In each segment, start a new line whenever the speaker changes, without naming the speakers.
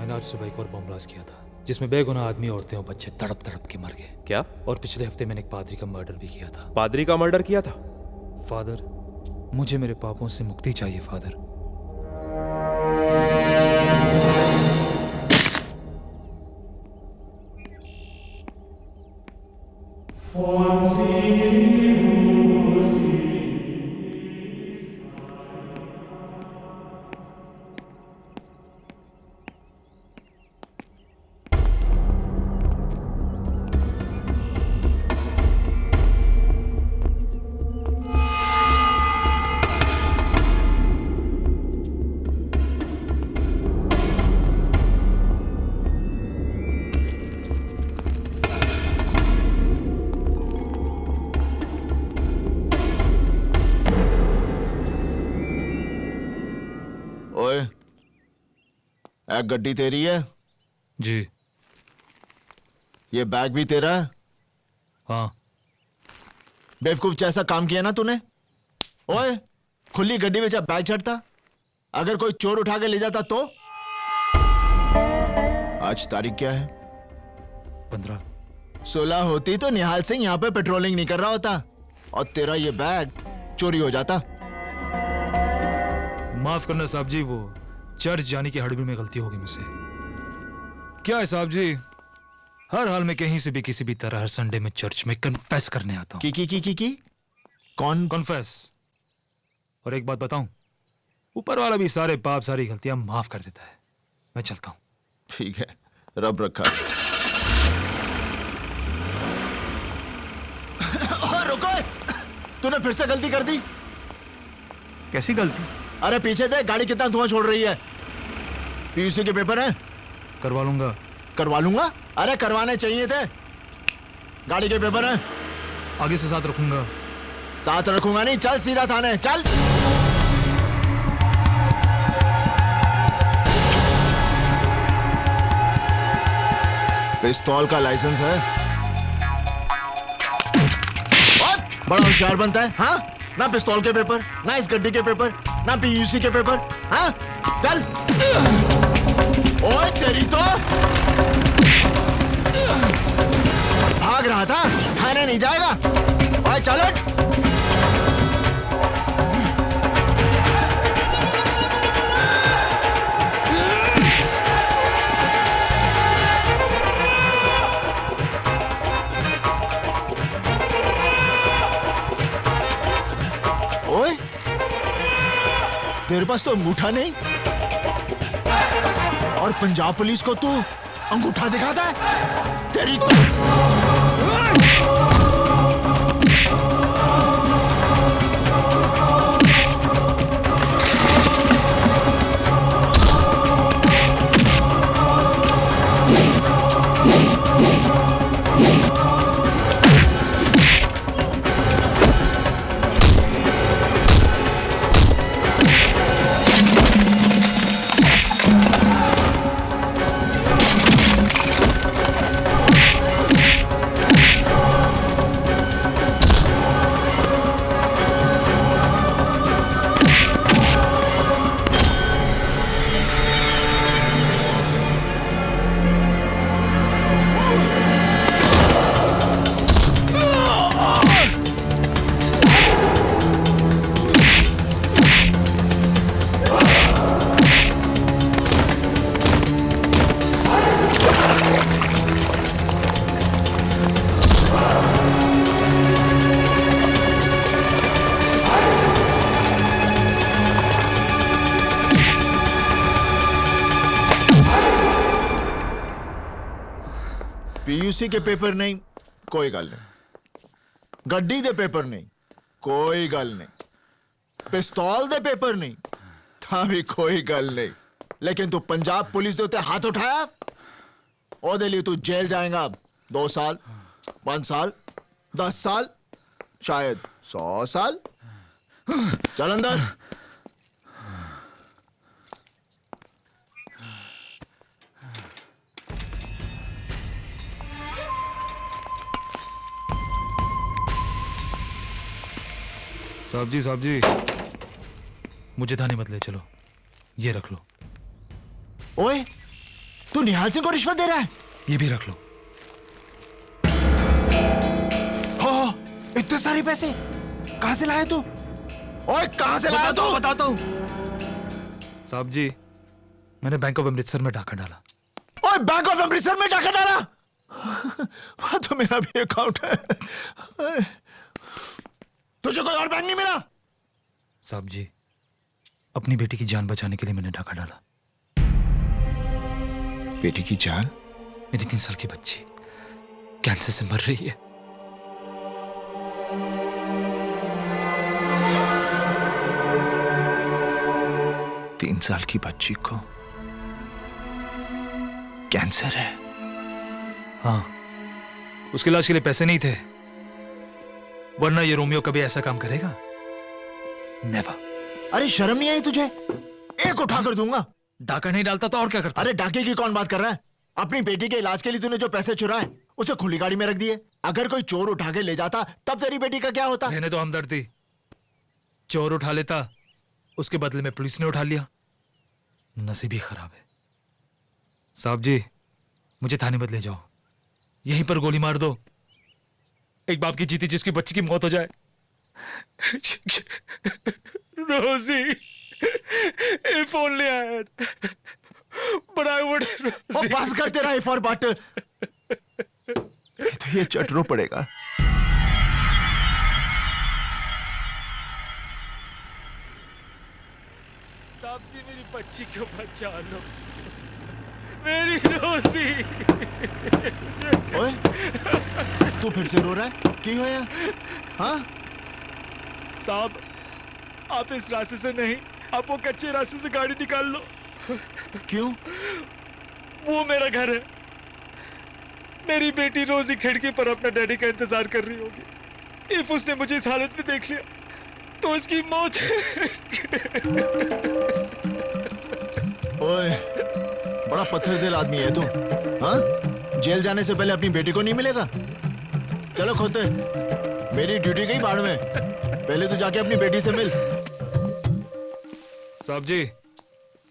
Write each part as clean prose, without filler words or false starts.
मैंने आज सुबह एक और बम ब्लास्ट किया था जिसमें बेगुनाह आदमी, औरतें और बच्चे तड़प तड़प के मर गए।
क्या?
और पिछले हफ्ते मैंने एक पादरी का मर्डर भी किया था।
पादरी का मर्डर किया था?
फादर, मुझे मेरे पापों से मुक्ति चाहिए फादर।
ओए, गड्डी तेरी है?
जी
ये बैग भी तेरा है?
हाँ।
बेवकूफ जैसा काम किया ना तूने। ओए, खुली गड्डी में जब बैग चढ़ता, अगर कोई चोर उठा के ले जाता तो? आज तारीख क्या है?
15।
16 होती तो निहाल सिंह यहाँ पे पेट्रोलिंग नहीं कर रहा होता और तेरा ये बैग चोरी हो जाता।
माफ करना साहब जी, वो चर्च जाने की हड़बड़ी में गलती होगी मुझसे। क्या है साहब जी, हर हाल में कहीं से भी किसी भी तरह हर संडे में चर्च में कन्फेस करने आता हूँ।
की कौन?
कन्फेस। और एक बात बताऊं, ऊपर वाला भी सारे पाप सारी गलतियां माफ कर देता है। मैं चलता हूँ।
ठीक है, रब रखा। रुको, तूने फिर से गलती कर दी।
कैसी गलती?
अरे पीछे देख, गाड़ी कितना धुआं छोड़ रही है। पीयूसी के पेपर हैं?
करवा लूंगा।
करवा लूंगा? अरे करवाने चाहिए थे। गाड़ी के पेपर हैं?
आगे से साथ रखूंगा।
साथ रखूंगा नहीं, चल सीधा थाने चल। पिस्तौल का लाइसेंस है? और बड़ा होशियार बनता है, हाँ? ना पिस्तौल के पेपर, ना इस गड्डी के पेपर, ना पीयूसी के पेपर, हाँ? चल। ओए तेरी तो भाग रहा था, थाने नहीं जाएगा। ओए चल हट। ओए, तेरे पास तो अंगूठा नहीं और पंजाब पुलिस को तू अंगूठा दिखाता है? तेरी तो पीयूसी के पेपर नहीं, कोई गल नहीं। गड्डी दे पेपर नहीं, कोई गल नहीं। पिस्तौल दे पेपर नहीं, था भी कोई गल नहीं। लेकिन तू पंजाब पुलिस दे उत्ते हाथ उठाया, ओदे लिए तू जेल जाएगा। 2 साल, 5 साल, 10 साल, शायद 100 साल। चल अंदर।
साहब जी, मुझे थाने मत ले चलो, ये रख लो।
ओए, तू निहाल सिंह को रिश्वत दे रहा है?
ये भी रख लो।
हो, इतने सारे पैसे कहां से लाया तू? ओए कहां से लाया तू?
बताता हूं साहब जी, मैंने बैंक ऑफ अमृतसर में डाका डाला।
ओए बैंक ऑफ अमृतसर में डाका डाला? वहां तो मेरा भी अकाउंट है। तुझे कोई और बैंक नहीं मिला?
साहब जी, अपनी बेटी की जान बचाने के लिए मैंने डाका डाला।
बेटी की जान?
मेरी 3 साल की बच्ची कैंसर से मर रही है।
तीन साल की बच्ची को कैंसर है?
हाँ, उसके इलाज के लिए पैसे नहीं थे, वरना ये रोमियो कभी ऐसा काम करेगा? नेवर।
अरे शर्म नहीं आई तुझे? एक उठा कर दूंगा।
डाका नहीं डालता तो और क्या करता?
अरे डाके की कौन बात कर रहा है? अपनी बेटी के इलाज के लिए तूने जो पैसे चुराए उसे खुली गाड़ी में रख दिए। अगर कोई चोर उठा के ले जाता तब तेरी बेटी का क्या होता?
रहने तो हमदर्दी। चोर उठा लेता, उसके बदले में पुलिस ने उठा लिया। नसीब ही खराब है। साहब जी, मुझे थाने मत ले जाओ, यहीं पर गोली मार दो। एक बाप की जीती जिसकी बच्ची की मौत हो जाए। रोजी, if only I had, but I would.
ओ बस कर तेरा if और but। तो ये चटरो पड़ेगा।
साहब जी, मेरी बच्ची को बचा लो, मेरी रोजी।
ओए, तू फिर से रो रहा है? की होया? हाँ?
साहब, आप इस रास्ते से नहीं, आप वो कच्चे रास्ते से गाड़ी निकाल लो।
क्यों?
वो मेरा घर है। मेरी बेटी रोजी खिड़की पर अपना डैडी का इंतजार कर रही होगी। इफ उसने मुझे इस हालत में देख लिया तो उसकी मौत।
ओए, बड़ा पत्थर दिल आदमी है तू। हाँ? जेल जाने से पहले अपनी बेटी को नहीं मिलेगा? चलो खोते, मेरी ड्यूटी गई बाढ़ में। पहले तो जाके अपनी बेटी से मिल। साहब जी,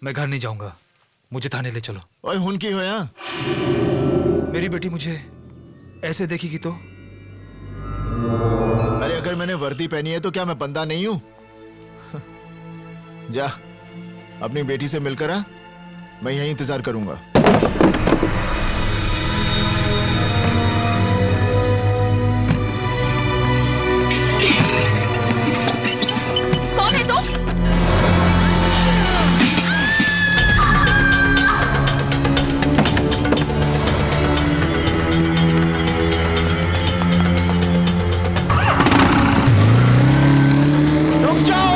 मैं घर नहीं जाऊंगा, मुझे थाने ले चलो। ओए हुन की होया? मेरी बेटी मुझे ऐसे देखेगी तो? अरे अगर मैंने वर्दी पहनी है तो क्या मैं बंदा नहीं हूं? जा, अपनी बेटी से मिलकर आ, मैं यहीं इंतजार करूंगा।
कौन है तू?
रुक जाओ!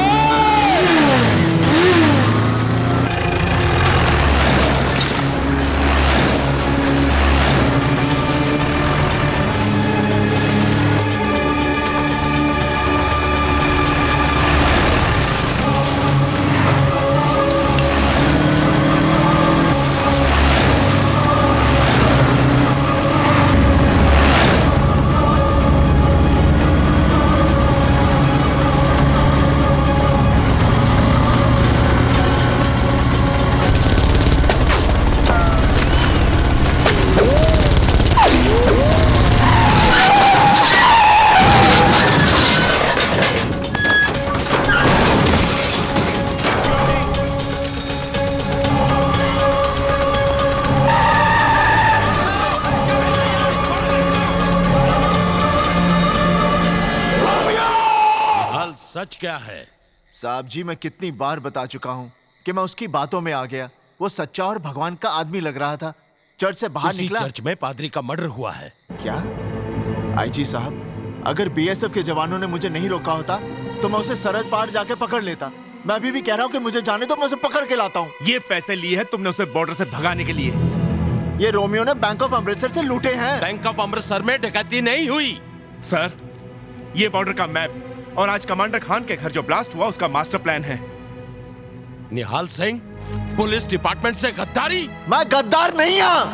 सच क्या है?
साहब जी, मैं कितनी बार बता चुका हूं कि मैं उसकी बातों में आ गया। वो सच्चा और भगवान का आदमी लग रहा था। चर्च से बाहर
उसी
निकला।
चर्च में पादरी का मर्डर हुआ है।
क्या? आईजी साहब, अगर बीएसएफ के जवानों ने मुझे नहीं रोका होता तो मैं उसे सरहद पार जाके पकड़ लेता। मैं अभी भी कह रहा हूं कि मुझे जाने दो, मैं उसे पकड़ के लाता हूं।
ये पैसे लिए हैं तुमने उसे बॉर्डर से भगाने के लिए।
ये रोमियो ने बैंक ऑफ अमृतसर से लूटे हैं।
बैंक ऑफ अमृतसर में डकैती नहीं हुई।
सर, ये बॉर्डर का मैप और आज कमांडर खान के घर जो ब्लास्ट हुआ उसका मास्टर प्लान है।
निहाल सिंह, पुलिस डिपार्टमेंट से गद्दारी?
मैं गद्दार नहीं हूं,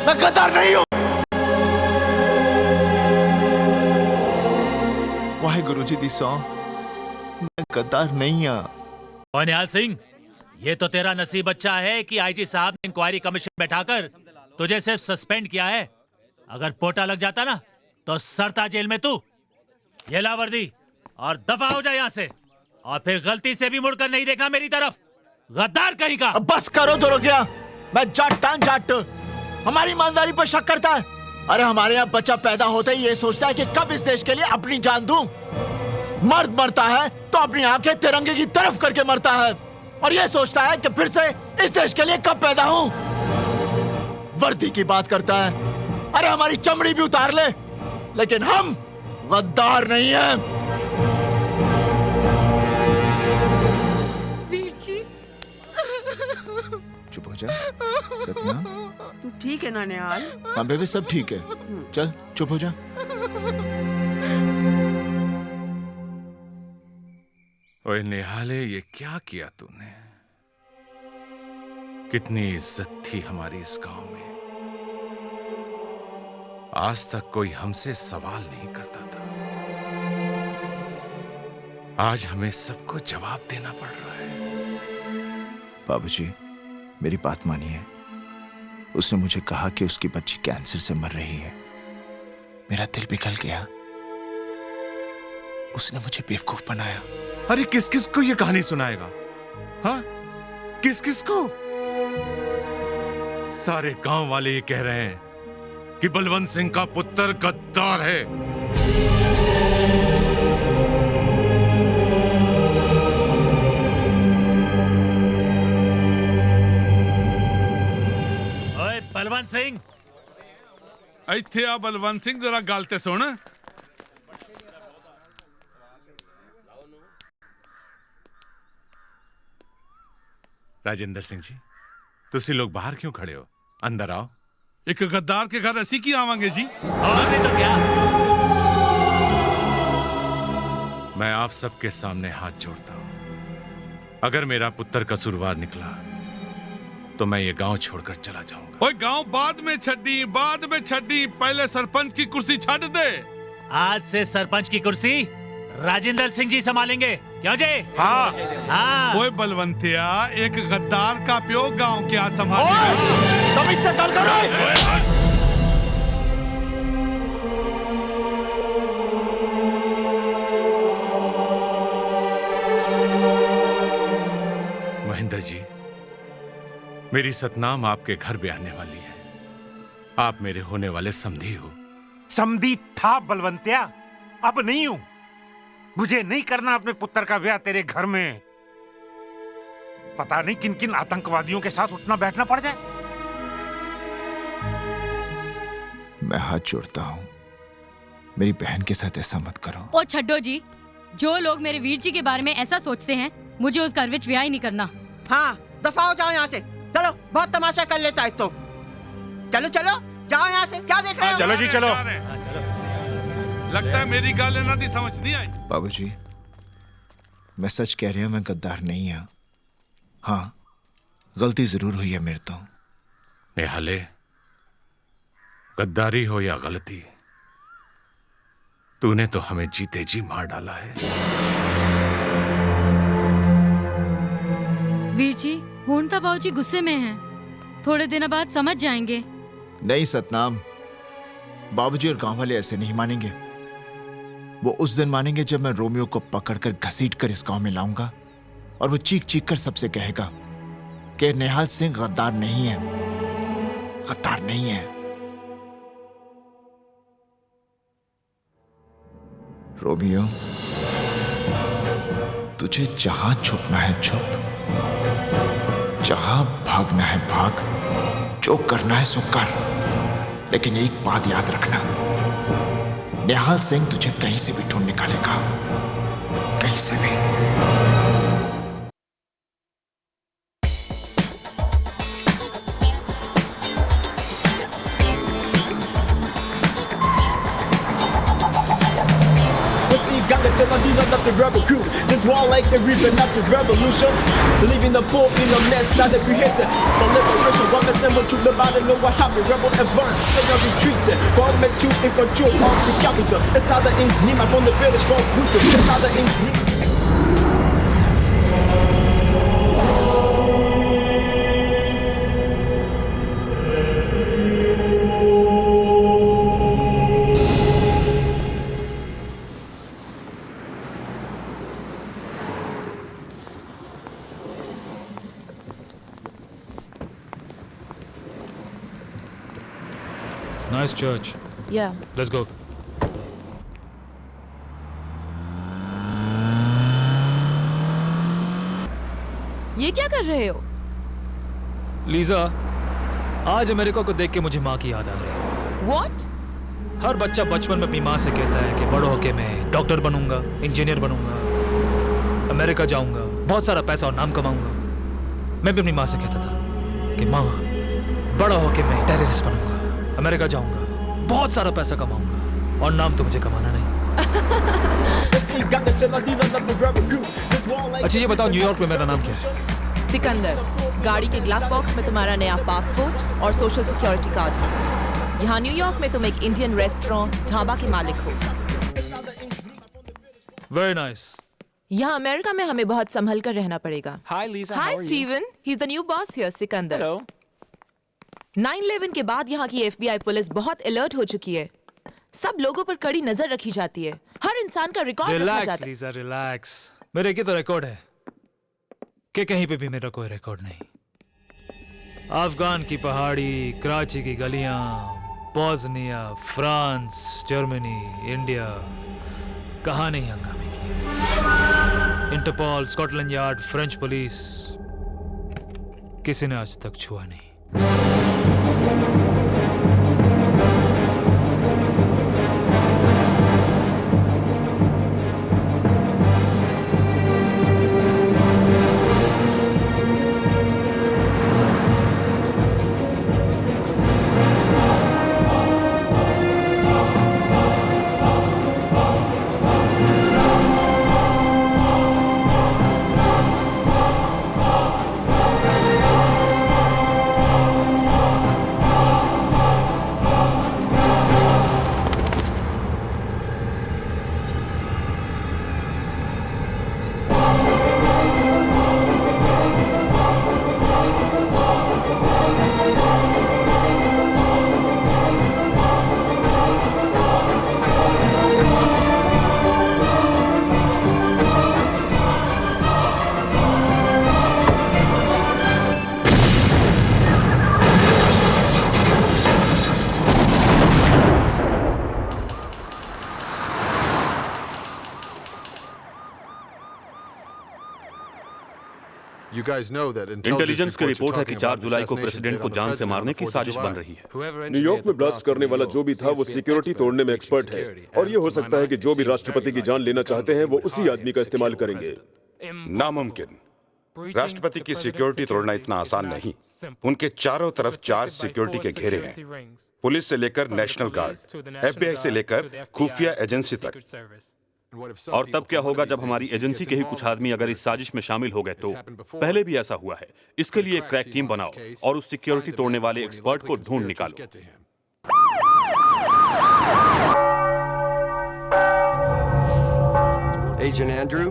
मैं गद्दार नहीं हूं। वाहे गुरुजी दी सौ, मैं गद्दार नहीं हूं।
और निहाल सिंह, ये तो तेरा नसीब अच्छा है कि आईजी साहब ने इंक्वायरी कमीशन बैठाकर तुझे सिर्फ सस्पेंड किया है। अगर पोटा लग जाता ना तो सरता जेल में तू। ये ला वर्दी और दफा हो जाए यहाँ से, और फिर गलती से भी मुड़कर नहीं देखना मेरी तरफ, गद्दार कहीं का।
अब बस करो तो गया। मैं जाट हमारी ईमानदारी पर शक करता है। अरे हमारे यहाँ बच्चा पैदा होते ही ये सोचता है कि कब इस देश के लिए अपनी जान दूं। मर्द मरता है तो अपनी आंखें तिरंगे की तरफ करके मरता है, और ये सोचता है कि फिर से इस देश के लिए कब पैदा हूं। वर्दी की बात करता है, अरे हमारी चमड़ी भी उतार ले, लेकिन हम गद्दार नहीं हैं।
वीर जी,
चुप हो जा सतनाम।
तू ठीक है ना निहाल?
हाँ बेबी सब ठीक है, चल चुप हो जा।
ओए निहाले, ये क्या किया तूने? कितनी इज्जत थी हमारी इस गांव में। आज तक कोई हमसे सवाल नहीं करता था, आज हमें सबको जवाब देना पड़ रहा है।
बाबूजी मेरी बात मानिए। उसने मुझे कहा कि उसकी बच्ची कैंसर से मर रही है। मेरा दिल पिघल गया। उसने मुझे बेवकूफ बनाया।
अरे किस किस को ये कहानी सुनाएगा? हाँ, किस किस को? सारे गांव वाले ये कह रहे हैं कि बलवंत सिंह का पुत्र गद्दार है।
ओए बलवंत सिंह,
ਇੱਥੇ ਆ ਬਲਵੰਤ ਸਿੰਘ, जरा ਗੱਲ ਤੇ सुन।
राजेंद्र सिंह जी, तुसी लोग बाहर क्यों खड़े हो? अंदर आओ।
एक गद्दार के घर ਅਸੀਂ ਕੀ ਆਵਾਂਗੇ जी?
और नहीं तो क्या।
मैं आप सबके सामने हाथ जोड़ता हूं। अगर मेरा पुत्र कसूरवार निकला तो मैं ये गांव छोड़कर चला जाऊंगा।
ओए गांव बाद में छड्डी, पहले सरपंच की कुर्सी छड़ दे।
आज से सरपंच की कुर्सी राजेंद्र सिंह जी संभालेंगे, क्यों जी?
हाँ।
हाँ।
ओए बलवंतिया, एक गद्दार का प्यो गांव क्या संभालेगा?
तुम इससे गल करो।
महेंद्र जी, मेरी सतनाम आपके घर भी आने वाली है। आप मेरे होने वाले समधी हो।
समधी था बलवंतिया, अब नहीं हूं। मुझे नहीं करना अपने पुत्र का ब्याह तेरे घर में। पता नहीं किन किन आतंकवादियों के साथ उठना बैठना पड़ जाए।
मैं हाथ जोड़ता हूं, मेरी बहन के साथ ऐसा मत करो।
ओ छड्डो जी, जो लोग मेरे वीर जी के बारे में ऐसा सोचते हैं, मुझे उस घर विच ब्याह ही नहीं करना।
हाँ, दफा हो जाओ यहाँ से। चलो, बहुत तमाशा कर लेता है तो। चलो चलो, जाओ यहाँ से। क्या देख रहे हो?
चलो जी चलो।
लगता है मेरी गाल ਇਹਨਾਂ ਦੀ समझ नहीं आई।
बाबूजी मैं सच कह रही हूं, मैं गद्दार नहीं हूं। हाँ, गलती जरूर हुई है मेरे तो।
निहाले, गद्दारी हो या गलती, तूने तो हमें जीते जी मार डाला है।
वीर जी, हुण तो बाबूजी गुस्से में हैं। थोड़े दिन बाद समझ जाएंगे।
नहीं सतनाम, बाबूजी और गांव वाले ऐसे नहीं मानेंगे। वो उस दिन मानेंगे जब मैं रोमियो को पकड़कर घसीटकर इस गांव में लाऊंगा, और वो चीख चीख कर सबसे कहेगा कि निहाल सिंह गद्दार नहीं है, गद्दार नहीं है। रोमियो, तुझे जहां छुपना है छुप, जहां भागना है भाग, जो करना है सो कर, लेकिन एक बात याद रखना, निहाल सिंह तुझे कहीं से भी ढूंढ निकालेगा, कहीं से भी।
Got the Temadina, not the rebel crew. This war like the reason, not the revolution. Believing the poor in the mess, not the creator. The liberation, one assemble to the body, know what happened. Rebel advance, say no retreat. God make you in control of the capital. It's not the ink, Nima from the village, from Brutus. It's not the ink.
Nice church.
Yeah.
Let's go.
ये क्या कर रहे हो?
Lisa, आज America को देख के मुझे माँ की याद आ रही है।
What?
हर बच्चा बचपन में अपनी माँ से कहता है कि बड़ो होके मैं डॉक्टर बनूंगा, इंजीनियर बनूंगा, अमेरिका जाऊंगा, बहुत सारा पैसा और नाम कमाऊंगा। मैं भी अपनी माँ से कहता था कि माँ, बड़ा होके मैं टेररिस्ट बनूंगा, अमेरिका जाऊंगा, बहुत सारा पैसा कमाऊंगा और नाम तो मुझे कमाना नहीं। अच्छा ये बताओ, न्यूयॉर्क में मेरा नाम क्या है?
सिकंदर। गाड़ी के ग्लव बॉक्स में तुम्हारा नया पासपोर्ट और सोशल सिक्योरिटी कार्ड है। यहाँ न्यूयॉर्क में तुम एक इंडियन रेस्टोरेंट ढाबा के मालिक हो।
Very nice.
यहाँ अमेरिका में हमें बहुत संभल कर रहना पड़ेगा।
Hi, Lisa.
Hi,
How are you?
Steven. He's the new boss here, Sikandar.
Hello.
9/11 के बाद यहाँ की FBI पुलिस बहुत अलर्ट हो चुकी है। सब लोगों पर कड़ी नजर रखी जाती है। हर इंसान का रिकॉर्ड रखा
रिलैक्स
जाता है।
Lisa, relax. मेरे की तो रिकॉर्ड है कि कहीं पे भी मेरा कोई रिकॉर्ड नहीं। अफगान की पहाड़ी, कराची की गलियां, बोस्निया, फ्रांस, जर्मनी, इंडिया, कहाँ नहीं हंगामे किए। Interpol, Scotland Yard, French police, किसी ने आज तक छुआ नहीं।
इंटेलिजेंस की रिपोर्ट है कि 4 जुलाई को प्रेसिडेंट को जान से मारने की साजिश बन रही है।
न्यूयॉर्क में ब्लास्ट करने वाला जो भी था वो सिक्योरिटी तोड़ने में एक्सपर्ट है और ये हो सकता है कि जो भी राष्ट्रपति की जान लेना चाहते हैं वो उसी आदमी का इस्तेमाल करेंगे।
नामुमकिन। राष्ट्रपति की सिक्योरिटी तोड़ना इतना आसान नहीं। उनके चारों तरफ 4 सिक्योरिटी के घेरे हैं, पुलिस से लेकर नेशनल गार्ड, FBI से लेकर खुफिया एजेंसी तक।
और तब क्या होगा जब हमारी एजेंसी के ही कुछ आदमी अगर इस साजिश में शामिल हो गए तो? पहले भी ऐसा हुआ है। इसके लिए एक क्रैक टीम बनाओ और उस सिक्योरिटी तोड़ने वाले एक्सपर्ट को ढूंढ निकालो।
Agent Andrew,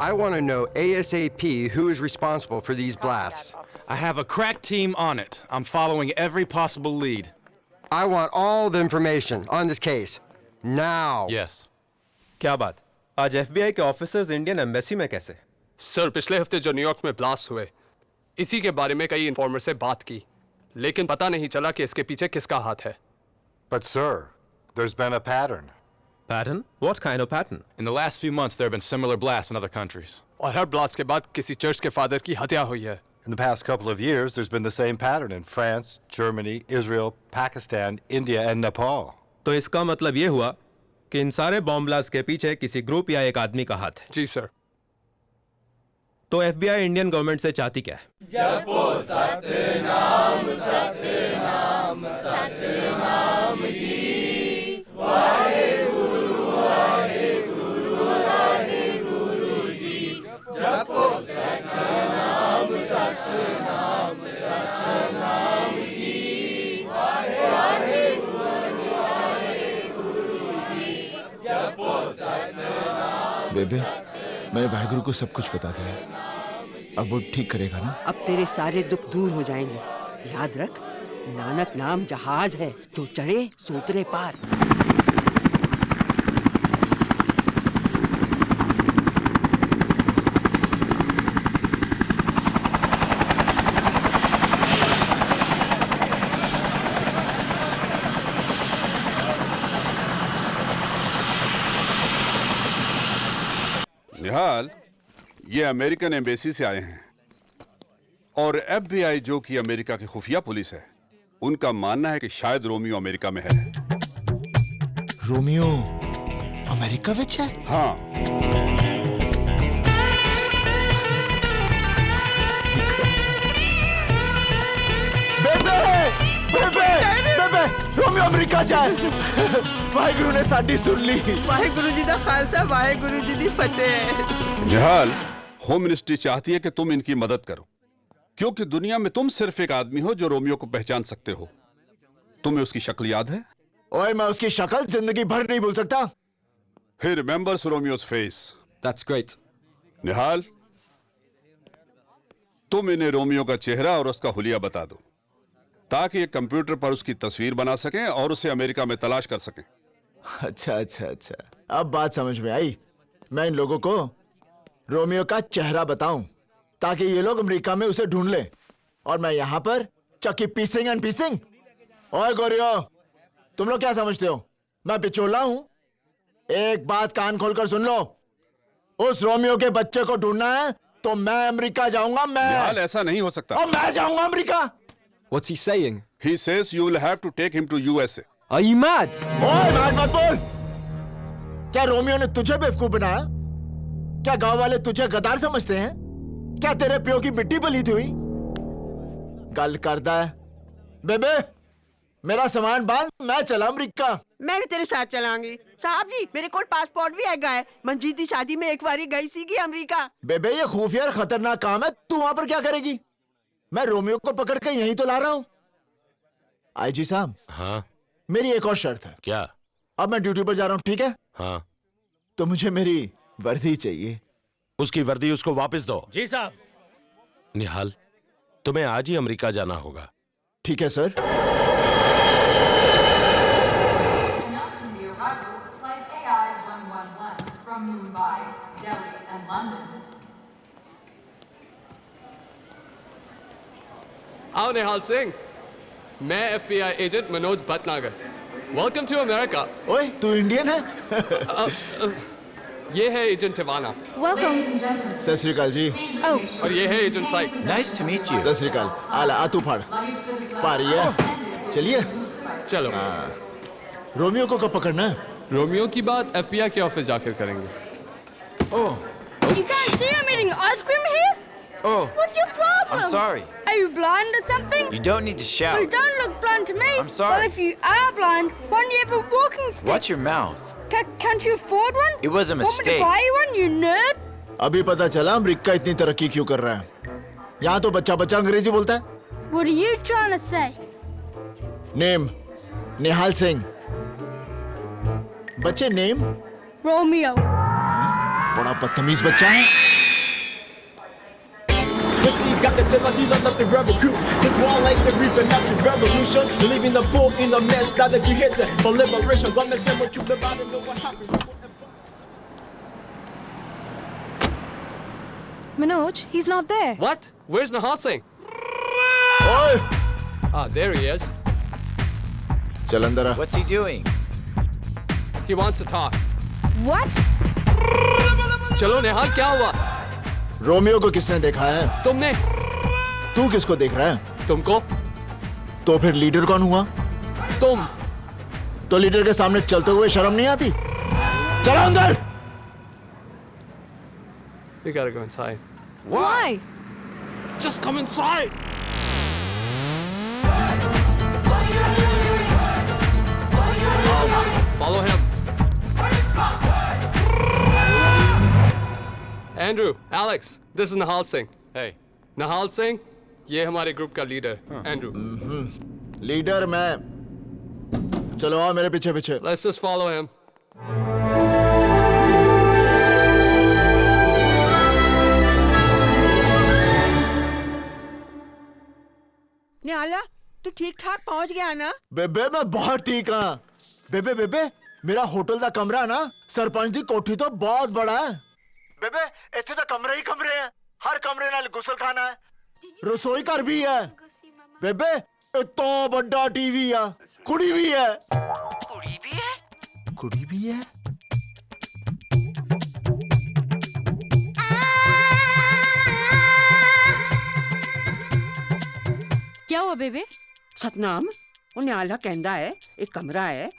I want to know ASAP who is responsible for these blasts.
I have a crack team on it. I'm following every possible lead.
I want all the information on this case. Now.
Yes.
क्या बात? आज FBI के officers Indian embassy में कैसे?
Sir, पिछले हफ्ते जो New York में ब्लास्ट हुए, इसी के बारे में कई इन्फॉर्मर से बात की, लेकिन पता नहीं चला कि इसके पीछे किसका हाथ है।
But sir, there's been a pattern.
Pattern? What kind of pattern?
In the last few months, there have been similar blasts in other countries.
और हर ब्लास्ट के बाद किसी चर्च के फादर की हत्या हुई है।
In the past couple of years, there's been the same pattern in France, Germany, Israel, Pakistan, India, and Nepal.
तो इसका मतलब ये हुआ कि इन सारे बॉम्ब ब्लास्ट के पीछे किसी ग्रुप या एक आदमी का हाथ है।
जी सर।
तो FBI इंडियन गवर्नमेंट से चाहती क्या है?
जपो सतनाम सतनाम सतनाम जी, वाहेगुरु वाहेगुरु वाहेगुरु जी। जपो सतनाम सतनाम सतनाम जी, वाहेगुरु वाहेगुरु जी। जपो सतनाम।
बेबे, मैंने वाहेगुरु को सब कुछ बता दिया। अब वो ठीक करेगा ना?
अब तेरे सारे दुख दूर हो जाएंगे। याद रख, नानक नाम जहाज है, जो चढ़े सो उतरे पार।
ये अमेरिकन एम्बेसी से आए हैं और FBI जो कि अमेरिका की खुफिया पुलिस है, उनका मानना है कि शायद रोमियो अमेरिका में है।
रोमियो अमेरिका विच है?
हाँ।
बेबे रोमियो अमेरिका जाए। वाहेगुरु ने साडी सुन ली।
वाहेगुरु जी दा खालसा, वाहेगुरु जी दी फतेह।
निहाल, होम मिनिस्ट्री चाहती है कि तुम इनकी मदद करो, क्योंकि दुनिया में तुम सिर्फ एक आदमी हो जो रोमियो को पहचान सकते हो। तुम्हें उसकी शक्ल याद है?
ओए, मैं उसकी शक्ल जिंदगी भर नहीं भूल सकता।
He remembers Romeo's face.
That's great.
निहाल, तुम इन्हें रोमियो का चेहरा और उसका हुलिया बता दो, ताकि ये कंप्यूटर पर उसकी तस्वीर बना सकें और उसे अमेरिका में तलाश कर सकें।
अच्छा, अब बात समझ में आई। मैं इन लोगों को रोमियो का चेहरा बताऊं, ताकि ये लोग अमेरिका में उसे ढूंढ लें, और मैं यहां पर चक्की पीसिंग एंड पीसिंग। ओए गोरियो, तुम लोग क्या समझते हो मैं बिचौला हूं? एक बात कान खोलकर सुन लो, उस रोमियो के बच्चे को ढूंढना है तो मैं अमेरिका जाऊंगा।
निहाल, ऐसा नहीं हो सकता।
और मैं जाऊंगा America.
What's he saying?
He says you will have to take him to USA.
Are you mad?
ओए, मत बोल। क्या रोमियो ने तुझे बेवकूफ बनाया? क्या गांव वाले तुझे गद्दार समझते हैं? क्या तेरे प्यो की मिट्टी पलीती हुई? गल करदा है। बेबे, मेरा सामान बांध, मैं चला अमेरिका।
मैं भी तेरे साथ चलांगी। साहब जी, मेरे को पासपोर्ट भी हैगा है। मंजीत दी शादी में एक बारी गई सी अमेरिका।
बेबे, ये खुफिया और खतरनाक काम है। तू वहां पर क्या करेगी? मैं रोमियो को पकड़ के यहीं तो ला रहा हूँ। आईजी साहब।
हाँ।
मेरी एक और शर्त है।
क्या?
अब मैं ड्यूटी पर जा रहा हूँ, ठीक है?
हाँ।
तो मुझे मेरी वर्दी चाहिए।
उसकी वर्दी उसको वापस दो।
जी साहब।
निहाल, तुम्हें आज ही अमेरिका जाना होगा।
ठीक है सर।
आओ निहाल सिंह, मैं FBI agent Manoj Bhatnagar. Welcome to America.
ओए, तू इंडियन है?
ये है एजेंट टिवाना।
वेलकम। सत श्री अकाल जी।
और ये है agent Sykes.
Nice to meet you. सत श्री अकाल। आला आ तू फाड़ पा रही है। चलिए
चलो।
रोमियो को कब पकड़ना है?
रोमियो की बात FBI के ऑफिस जाकर करेंगे।
You can't see I'm eating ice cream here?
Oh.
What's your problem?
I'm sorry.
Are you blind or something?
You don't need to shout.
You don't look blind to me.
I'm sorry.
Well, if you are blind, why don't you have a walking stick?
Watch your mouth.
Can't you afford one?
It was a
Want me to
mistake.
buy you one, you nerd?
अभी पता चला America इतनी तरक्की क्यों कर रहा है। यहाँ तो बच्चा बच्चा अंग्रेजी बोलता है।
What are you trying to say?
Name Nihal Singh. बच्चे नेम
Romeo.
बड़ा बदतमीज बच्चा है।
Listen, you got the Teladina, not the rebel crew. This war like the reaper, not the revolution. Leaving the poor in the mess, that we hit for liberation. Gonna send what you about and know what happened.
Manoj, he's not there.
What? Where's Nihal Singh?
Oi!
Ah, there he is.
चल अंदर आ।
What's he doing?
He wants to talk.
What?
चलो निहाल, क्या हुआ?
Romeo को किसने देखा है?
तुमने।
तू किसको देख रहा है?
तुमको।
तो फिर लीडर कौन हुआ?
तुम।
तो लीडर के सामने चलते हुए शर्म नहीं आती? चलो अंदर।
We gotta go inside.
Why?
Just come inside. Follow him. Andrew, Alex, this is Nihal Singh.
Hey.
Nihal Singh, ये हमारे ग्रुप का लीडर, Andrew.
लीडर मैं। चलो आओ मेरे पीछे पीछे।
Let's just follow him.
निहाला, तू ठीक ठाक पहुंच गया ना?
बेबे मैं बहुत ठीक हाँ। बेबे बेबे मेरा होटल का कमरा ना सरपंच दी कोठी तो बहुत बड़ा है। बेबे इतने तो कमरे ही कमरे हैं। हर कमरे नाल गुसल खाना है, रसोई घर भी है। बेबे इतना बड़ा टीवी है, कुड़ी भी है।
कुड़ी भी है?
कुड़ी भी है।
क्या हुआ बेबे?
सतनाम वो न्याला कहंदा है एक कमरा है,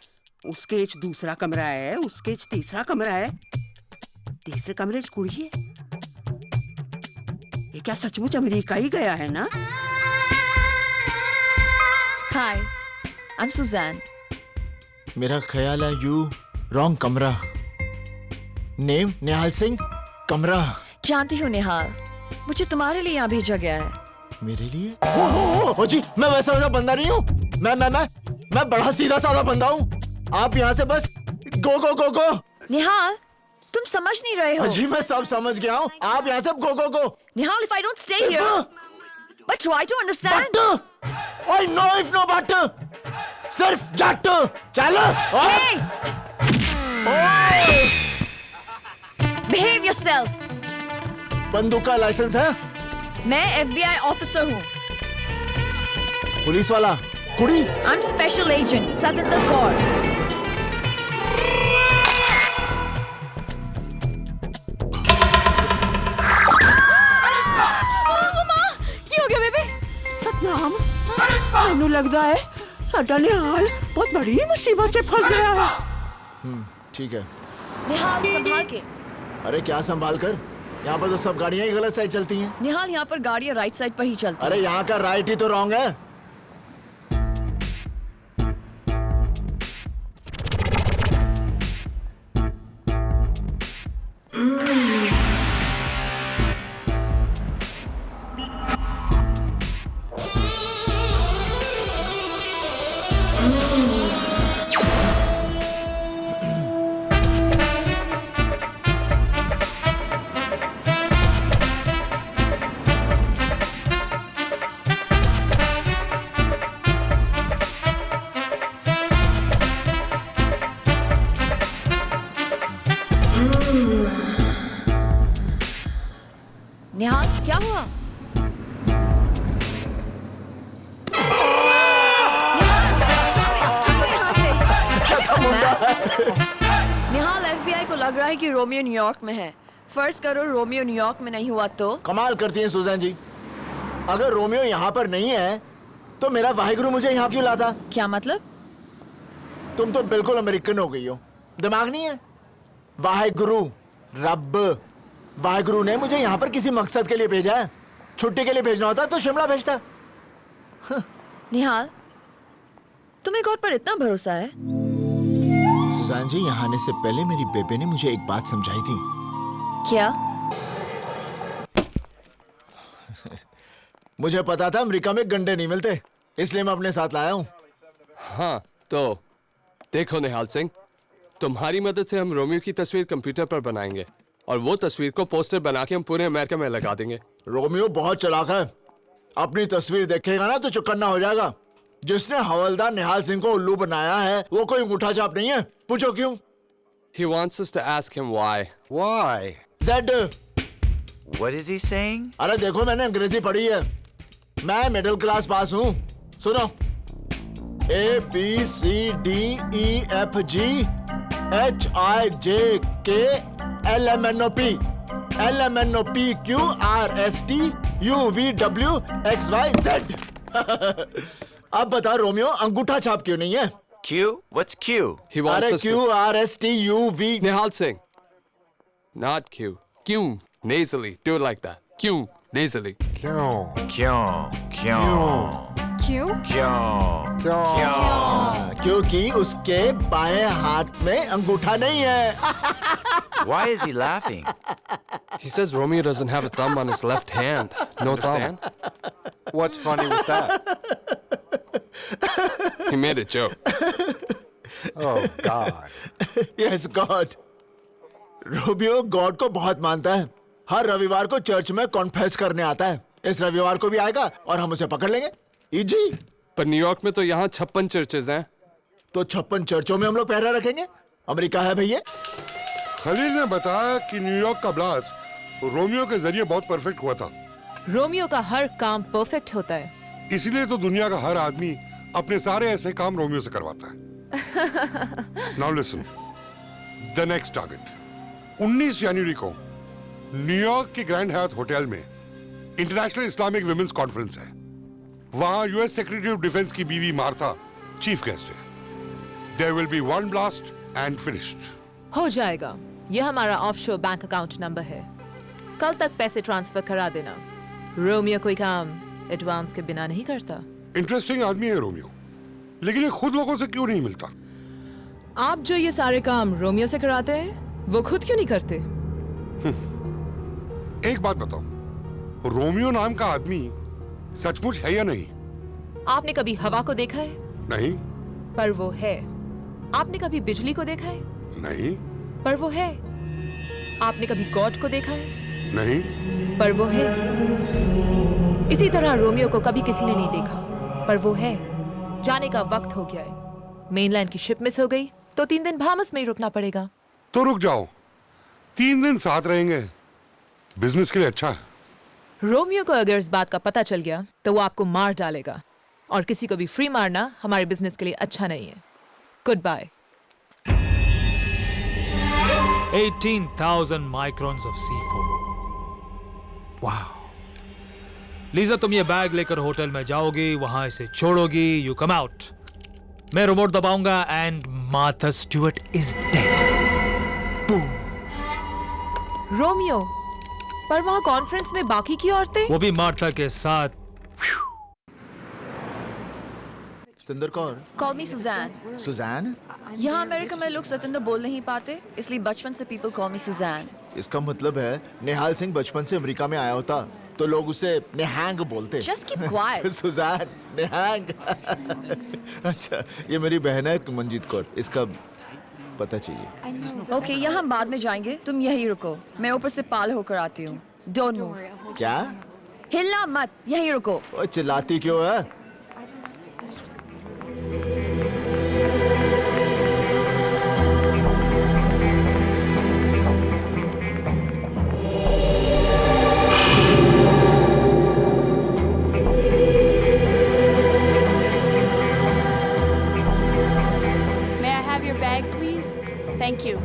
उसके च दूसरा कमरा है, उसके च तीसरा कमरा है, तीसरे कमरे च कुड़ी है। ये क्या सचमुच अमेरिका ही गया है ना?
Hi, I'm Suzanne.
मेरा ख्याल है यू रॉन्ग कमरा। नेम निहाल सिंह, कमरा।
जानती हूँ निहाल, मुझे तुम्हारे लिए यहाँ भेजा गया है।
मेरे लिए? ओ जी, मैं वैसा बंदा नहीं हूँ। मैं बड़ा सीधा साधा बंदा हूँ। आप यहाँ से बस गो गो गो गो।
निहाल, तुम समझ नहीं रहे हो।
जी मैं सब समझ गया हूँ। आप यहाँ से गो गो गो।
निहाल, if I don't stay here, but try to understand.
I know if no but. सिर्फ जट। चलो।
Hey! Behave yourself.
बंदूक का लाइसेंस है?
मैं FBI ऑफिसर हूँ।
पुलिस वाला? कुड़ी?
I'm special agent, Satinder Kaur.
ਕੀ ਹੋ ਗਿਆ ਬੇਬੇ?
सतनाम मैनू लगता है साडा निहाल बहुत बड़ी मुसीबत से फंस गया है।
ठीक है।
निहाल, संभाल के।
अरे क्या संभाल कर? यहाँ पर तो सब गाड़ियाँ ही गलत साइड चलती हैं।
निहाल, यहाँ पर गाड़ियाँ राइट साइड पर ही चलती हैं।
अरे यहाँ का राइट ही तो रॉन्ग है।
निहाल, क्या हुआ? निहाल, FBI को लग रहा है कि रोमियो न्यूयॉर्क में है। फर्ज करो रोमियो न्यूयॉर्क में नहीं हुआ तो?
कमाल करती हैं सुजैन जी। अगर रोमियो यहाँ पर नहीं है तो मेरा वाहिगुरु मुझे यहाँ क्यों लाता?
क्या मतलब?
तुम तो बिल्कुल अमेरिकन हो गई हो। दिमाग नहीं है? वाहिगुरु, रब, वाहिगुरु ने मुझे यहाँ पर किसी मकसद के लिए भेजा है। छुट्टी के लिए भेजना होता तो शिमला भेजता।
निहाल, तुम्हें गॉड पर इतना भरोसा है?
सुजान जी, यहाँ आने से पहले मेरी बेबे ने मुझे एक बात समझाई थी।
क्या?
मुझे पता था अमेरिका में गंडे नहीं मिलते, इसलिए मैं अपने साथ लाया हूँ।
हाँ तो देखो निहाल सिंह, तुम्हारी मदद से हम रोमियो की तस्वीर कंप्यूटर पर बनाएंगे और वो तस्वीर को पोस्टर बना के हम पूरे अमेरिका में लगा देंगे।
रोमियो बहुत चालाक है। अपनी तस्वीर देखेगा ना तो चौकन्ना हो जाएगा। जिसने हवलदार निहाल सिंह को उल्लू बनाया है वो कोई अंगूठा छाप नहीं है। पूछो क्यों?
He wants us to ask him why.
Why?
Z.
What is he saying?
अरे देखो, मैंने अंग्रेजी पढ़ी है। मैं मिडिल क्लास पास हूँ। सुनो, ABCDEFG HIJK LMNOP LMNOPQRSTUVWXYZ। अब बता रोमियो, अंगूठा छाप क्यों नहीं है?
Q? What's Q?
He wants us to...
QRSTUV।
Nihal Singh. Not Q. Q. Nasally. Do it like that. Q. Nasally.
Q.
क्योंकि उसके बाएं हाथ में अंगूठा नहीं है।
Why is he laughing?
He says Romeo doesn't have a thumb on his left hand. No thumb.
What's funny with that?
He made a joke.
Oh, God.
Yes, God. Romeo God को बहुत मानता है। हर रविवार को church में confess करने आता है। इस रविवार को भी आएगा और हम उसे पकड़ लेंगे। इजी।
पर न्यूयॉर्क में तो यहाँ 56 चर्चेज हैं।
तो 56 चर्चों में हम लोग पहरा रखेंगे। अमेरिका है भैया।
खलील ने बताया कि न्यूयॉर्क का ब्लास्ट रोमियो के जरिए बहुत परफेक्ट हुआ था।
रोमियो का हर काम परफेक्ट होता है,
इसलिए तो दुनिया का हर आदमी अपने सारे ऐसे काम रोमियो से करवाता है। Now listen, the next target 19 जनवरी को न्यूयॉर्क के ग्रैंड हयात होटल में इंटरनेशनल इस्लामिक विमेंस कॉन्फ्रेंस है। वहां यूएस सेक्रेटरी ऑफ डिफेंस की बीवी मार्था चीफ गेस्ट है। There will be one blast and finished.
हो जाएगा। यह हमारा ऑफशोर बैंक अकाउंट नंबर है। कल तक पैसे ट्रांसफर करा देना। रोमियो कोई काम एडवांस के बिना नहीं करता।
इंटरेस्टिंग आदमी है रोमियो, लेकिन ये खुद लोगों से क्यों नहीं मिलता?
आप जो ये सारे काम रोमियो से कराते हैं, वो खुद क्यों नहीं करते?
एक बात बताओ, रोमियो नाम का आदमी सचमुच है या नहीं?
आपने कभी हवा को देखा है?
नहीं।
पर वो है। आपने कभी बिजली को देखा है?
नहीं।
पर वो है। आपने कभी गॉड को देखा है?
नहीं।
पर वो है। इसी तरह रोमियो को कभी किसी ने नहीं देखा, पर वो है। जाने का वक्त हो गया है। मेनलैंड की शिप मिस हो गई तो 3 दिन बाहामास में ही रुकना पड़ेगा।
तो रुक जाओ, 3 दिन साथ रहेंगे, बिजनेस के लिए अच्छा है।
रोमियो को अगर इस बात का पता चल गया तो वो आपको मार डालेगा, और किसी को भी फ्री मारना हमारे बिजनेस के लिए अच्छा नहीं है। Good bye.
18,000 microns of C4। वाह। लीजा, तुम ये बैग लेकर होटल में जाओगी, वहां इसे छोड़ोगी, यू कम आउट। मैं रिमोट दबाऊंगा and Martha Stewart is dead.
Romeo, पर वहां कॉन्फ्रेंस में बाकी की औरतें?
वो भी मार्था के साथ।
Satinder Kaur?
Call me Suzanne.
Suzanne?
यहाँ अमेरिका में लोग सतिंदर बोल नहीं पाते, इसलिए बचपन से people call me Suzanne.
इसका मतलब है निहाल सिंह बचपन से अमेरिका में आया होता तो लोग उसे नेहांग बोलते।
Just keep quiet.
सुजैन, नेहांग। अच्छा, ये मेरी बहन है मंजीत कौर, इसका पता चाहिए।
Okay, यहाँ हम बाद में जाएंगे, तुम यहीं रुको, मैं ऊपर से पाल होकर आती हूँ। Don't move.
क्या?
हिलना मत, यहीं रुको।
ओए, चिल्लाती क्यों है?
May I have your bag, please? Thank you.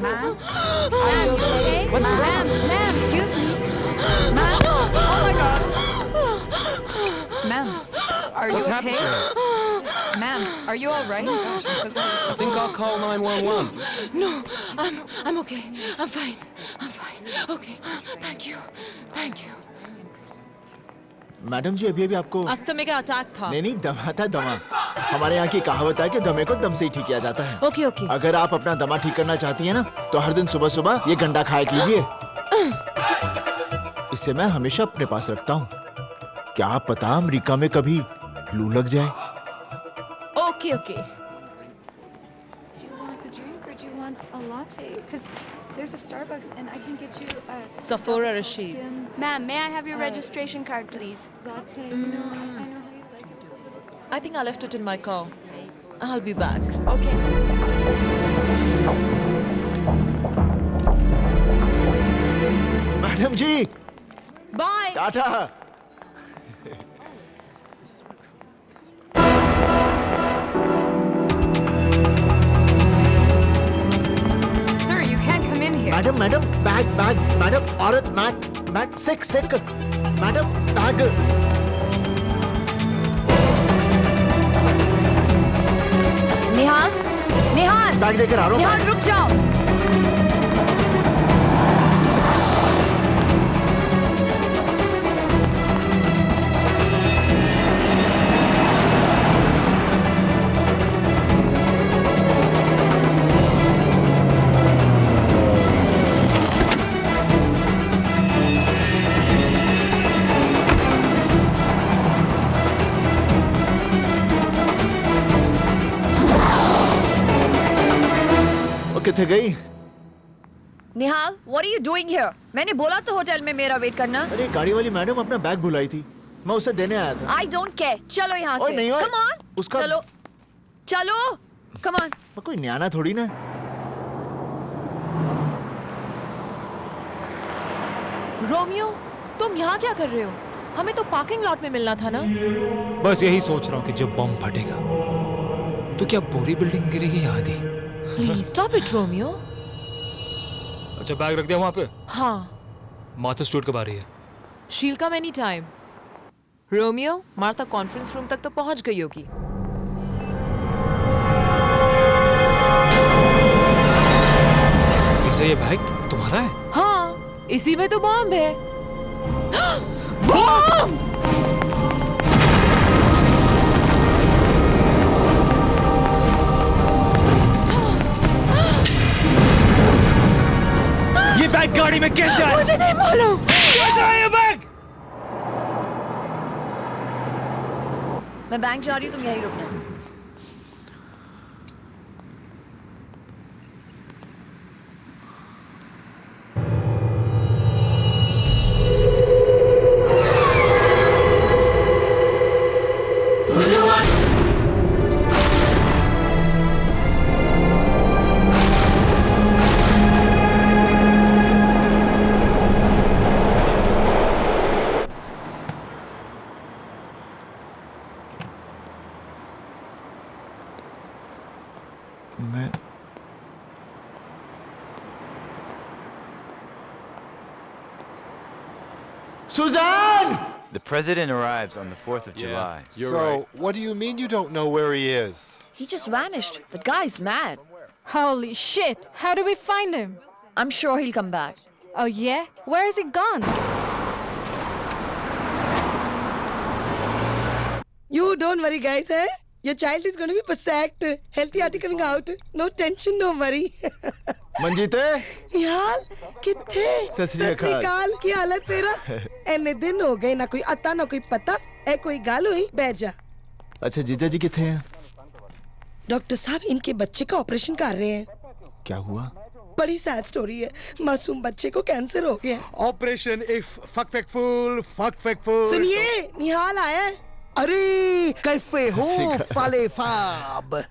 Ma'am?
Are you okay?
What's
Ma'am,
Ma'am, excuse me. Ma'am? Oh my God. Ma'am, are you
What's
okay?
happened to her?
Ma'am, are you all right?
I think I'll call 911.
No, I'm okay. I'm fine. I'm fine. Okay. Thank you. Thank you.
Madam ji, अभी अभी आपको
अस्थमे का attack था।
नहीं, दमा था, दमा। हमारे यहाँ की कहावत है कि दमे को दम से ही ठीक किया जाता है।
Okay okay.
अगर आप अपना दमा ठीक करना चाहती हैं ना, तो हर दिन सुबह सुबह ये गंडा खाया कीजिए। इसे मैं हमेशा अपने पास रखता हूँ। क्या पता अमेरिका में कभी लू लग जाए।
Okay okay.
Do you want a drink or do you want a latte? Because there's a Starbucks and I can get you a
Sephora Rashid.
Ma'am, may I have your registration card, please? Latte. I know how you like it.
I think I left it in my car. I'll be back.
Okay.
Madam ji,
bye.
Tata.
Sir, you can't come in here.
Madam, madam, bag, bag, madam, औरत, मैग, सिक, madam, bag.
Nihal, Nihal,
bag देकर आ रहा हूँ।
निहाल रुक जाओ।
किथे गई?
निहाल, what are you doing here? मैंने बोला तो होटल में मेरा वेट करना।
अरे गाड़ी वाली मैडम अपना बैग भुलाई थी, मैं उसे देने आया था।
I don't care. चलो यहाँ से।
नहीं,
Come on.
उसका
चलो, चलो, come on.
मैं कोई न्याना थोड़ी ना।
रोमियो, तुम यहाँ क्या कर रहे हो? हमें तो पार्किंग लॉट में मिलना था ना?
बस यही सोच रहा हूँ कि जब बम फटेगा तो क्या पूरी बिल्डिंग गिरेगी या आधी?
Please stop it, Romeo.
अच्छा, बैग रख दिया वहाँ पे?
हाँ।
मार्था स्टुअर्ट कब आ रही है?
शील कम any time. Romeo, Martha conference room तक तो पहुंच गई होगी।
फिर से ये बैग तुम्हारा है?
हाँ, इसी में तो बॉम्ब है। बॉम्ब!
ये बैग गाड़ी में कैसे आया?
मुझे नहीं मालूम।
कैसे आया ये बैग?
मैं बैंक जा रही हूँ, तुम यहीं रुकना।
मैं Suzanne!
The president arrives on the 4th of July.
So, what do you mean you don't know where he is?
He just vanished. The guy's mad.
Holy shit! How do we find him?
I'm sure he'll come back.
Oh yeah? Where is he gone?
You don't worry, guys, eh? Your child is going to be perfect. Healthy RT coming out. No tension, don't worry.
मंजीते
निहाल किथे?
सत श्री अकाल।
सत श्री अकाल की हालत तेरा? एने दिन हो गए ना कोई अता ना कोई पता। ए कोई गाल हुई? बैठ जा।
अच्छा जीजा जी किथे हैं?
डॉक्टर साहब इनके बच्चे का ऑपरेशन कर रहे हैं।
क्या हुआ?
बड़ी सैड स्टोरी है। मासूम बच्चे को कैंसर हो गया।
Operation if fuck full.
सुनिए निहाल आया है।
अरे कैफे हो फाले फाब।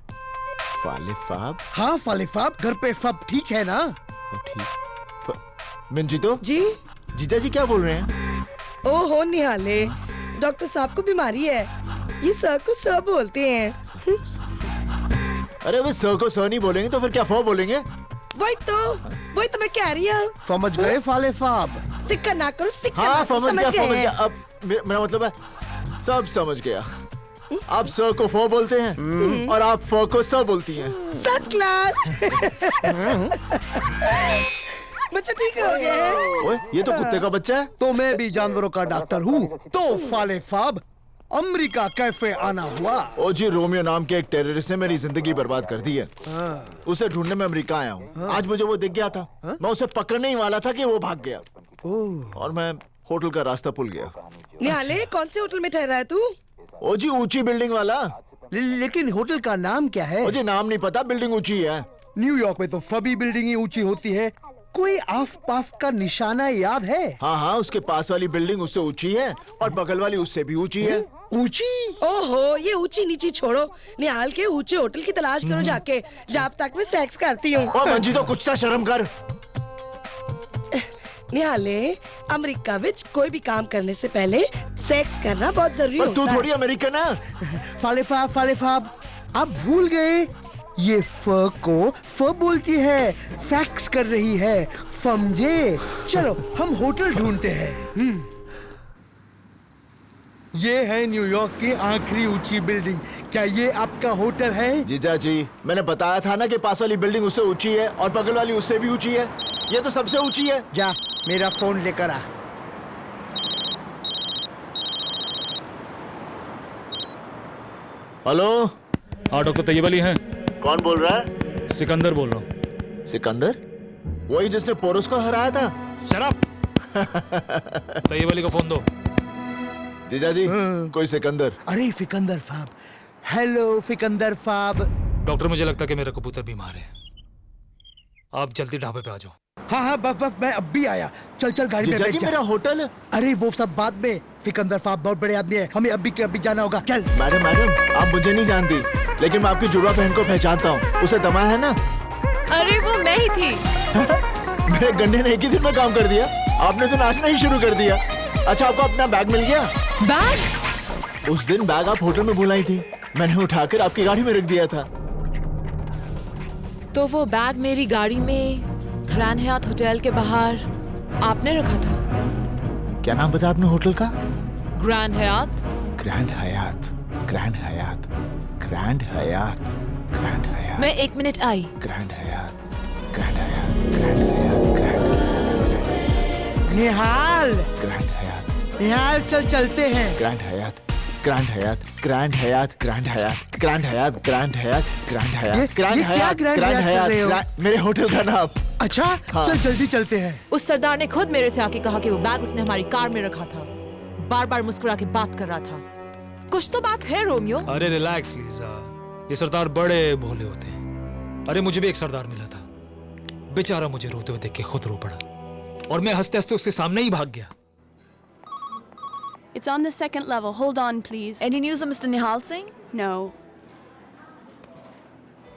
फाले फाब?
हाँ फाले फाब, घर पे फब ठीक है ना?
ठीक। मंजीतो
जी
जीजा जी क्या बोल रहे हैं?
ओहो निहाले, डॉक्टर साहब को बीमारी है। ये सर को सर बोलते हैं।
अरे वे सर को सर नहीं बोलेंगे तो फिर क्या फो बोलेंगे?
वही तो मैं कह रही हूँ।
समझ गए फाले फाब?
सिक्का ना करो, सिक्का
हाँ
ना करो, समझ गए।
अब मेरा मतलब है सब समझ गया। आप सर को फो बोलते हैं और आप फो को सर बोलती हैं।
First class. बच्चा ठीक हो गया है।
ओए, ये तो कुत्ते का बच्चा है।
तो मैं भी जानवरों का डॉक्टर हूँ। तो फाले फाब अमेरिका कैफे आना हुआ।
ओ जी, रोमियो नाम के एक टेररिस्ट ने मेरी जिंदगी बर्बाद कर दी है। उसे ढूंढने में अमेरिका आया हूँ। आज मुझे वो दिख गया था। मैं उसे पकड़ने ही वाला था कि वो भाग गया और मैं होटल का रास्ता भूल गया।
निहाले कौन से होटल में ठहरा है तू?
ओ जी, ऊंची बिल्डिंग वाला।
लेकिन होटल का नाम क्या है?
ओ जी, नाम नहीं पता, बिल्डिंग ऊंची है।
न्यूयॉर्क में तो सभी बिल्डिंग ही ऊंची होती है। कोई आस पास का निशाना याद है?
हाँ, उसके पास वाली बिल्डिंग उससे ऊंची है और बगल वाली उससे भी ऊंची है।
ऊंची?
ओहो, ये ऊंची नीची छोड़ो, निहाल के ऊंचे होटल की तलाश करो जाके, जब तक मैं सेक्स करती हूँ।
ओ मंजी तो कुछ तो शर्म कर।
निहाले, अमेरिका विच कोई भी काम करने से पहले सेक्स करना बहुत जरूरी होता है।
तू थोड़ी अमेरिकन है।
फाले फाब, आप भूल गए? ये फ को फ बोलती है, फैक्स कर रही है, समझे? चलो हम होटल ढूंढते हैं। ये है न्यूयॉर्क की आखिरी ऊंची बिल्डिंग। क्या ये आपका होटल है?
जीजा जी, मैंने बताया था ना कि पास वाली बिल्डिंग उससे ऊंची है और बगल वाली उससे भी ऊंची है। ये तो सबसे ऊंची है।
जा मेरा फोन लेकर आ।
हेलो,
हाँ डॉक्टर तैयब अली हैं।
कौन बोल रहा है?
सिकंदर बोल रहा हूँ।
सिकंदर? वही जिसने पोरस को हराया था?
शराब। तैयब अली को फोन दो।
जीजा जी, कोई सिकंदर।
अरे फिकंदर फाब। हेलो फिकंदर फाब।
डॉक्टर, मुझे लगता है कि मेरा कबूतर बीमार है। आप जल्दी ढाबे पे आ जाओ।
हाँ बस मैं अब भी आया। चल गाड़ी में बैठ जा।
मेरा होटल।
अरे वो सब बाद में। फिकंदर फाब बहुत बड़े आदमी है, हमें अभी के अभी जाना होगा। चल।
मैडम, आप मुझे नहीं जानती, लेकिन मैं आपकी जुड़वा बहन को पहचानता हूँ। उसे दमा है ना?
अरे वो मैं ही थी।
मेरे गन्ने ने एक ही दिन में काम कर दिया। आपने तो नाचना ही शुरू कर दिया। अच्छा, आपको अपना बैग मिल गया?
बैग?
उस दिन बैग आप होटल में भुलाई थी, मैंने उठाकर आपकी गाड़ी में रख दिया था।
तो वो बैग मेरी गाड़ी में ग्रैंड हयात होटल के बाहर आपने रखा था?
क्या नाम बताया आपने होटल का?
Grand Hyatt.
Grand Hyatt, Grand Hyatt, Grand Hyatt, Grand Hyatt.
मैं 1 मिनट आई।
Grand Hyatt, Grand Hyatt, Grand Hyatt, grand
Nihal,
Grand Hyatt,
Nihal चल चलते हैं।
Grand Hyatt, Grand Hyatt, Grand Hyatt, Grand Hyatt, Grand Hyatt, Grand Hyatt, Grand Hyatt, grand
ये क्या
हयात,
grand
grand
हयात कर रहे हो?
हयात, मेरे होटल का नाम।
अच्छा
हाँ।
चल जल्दी चलते हैं।
उस सरदार ने खुद मेरे से आके कहा कि वो बैग उसने हमारी कार में रखा था। बार बार मुस्कुरा के बात कर रहा था। कुछ तो बात है रोमियो।
अरे रिलैक्स लीजा, ये सरदार बड़े भोले होते हैं। अरे मुझे भी एक सरदार मिला था, बेचारा मुझे रोते हुए देख के खुद रो पड़ा और मैं हंसते हंसते उसके सामने ही भाग गया।
It's on the second level. Hold on, please.
Any news of Mr. Nihal Singh?
No.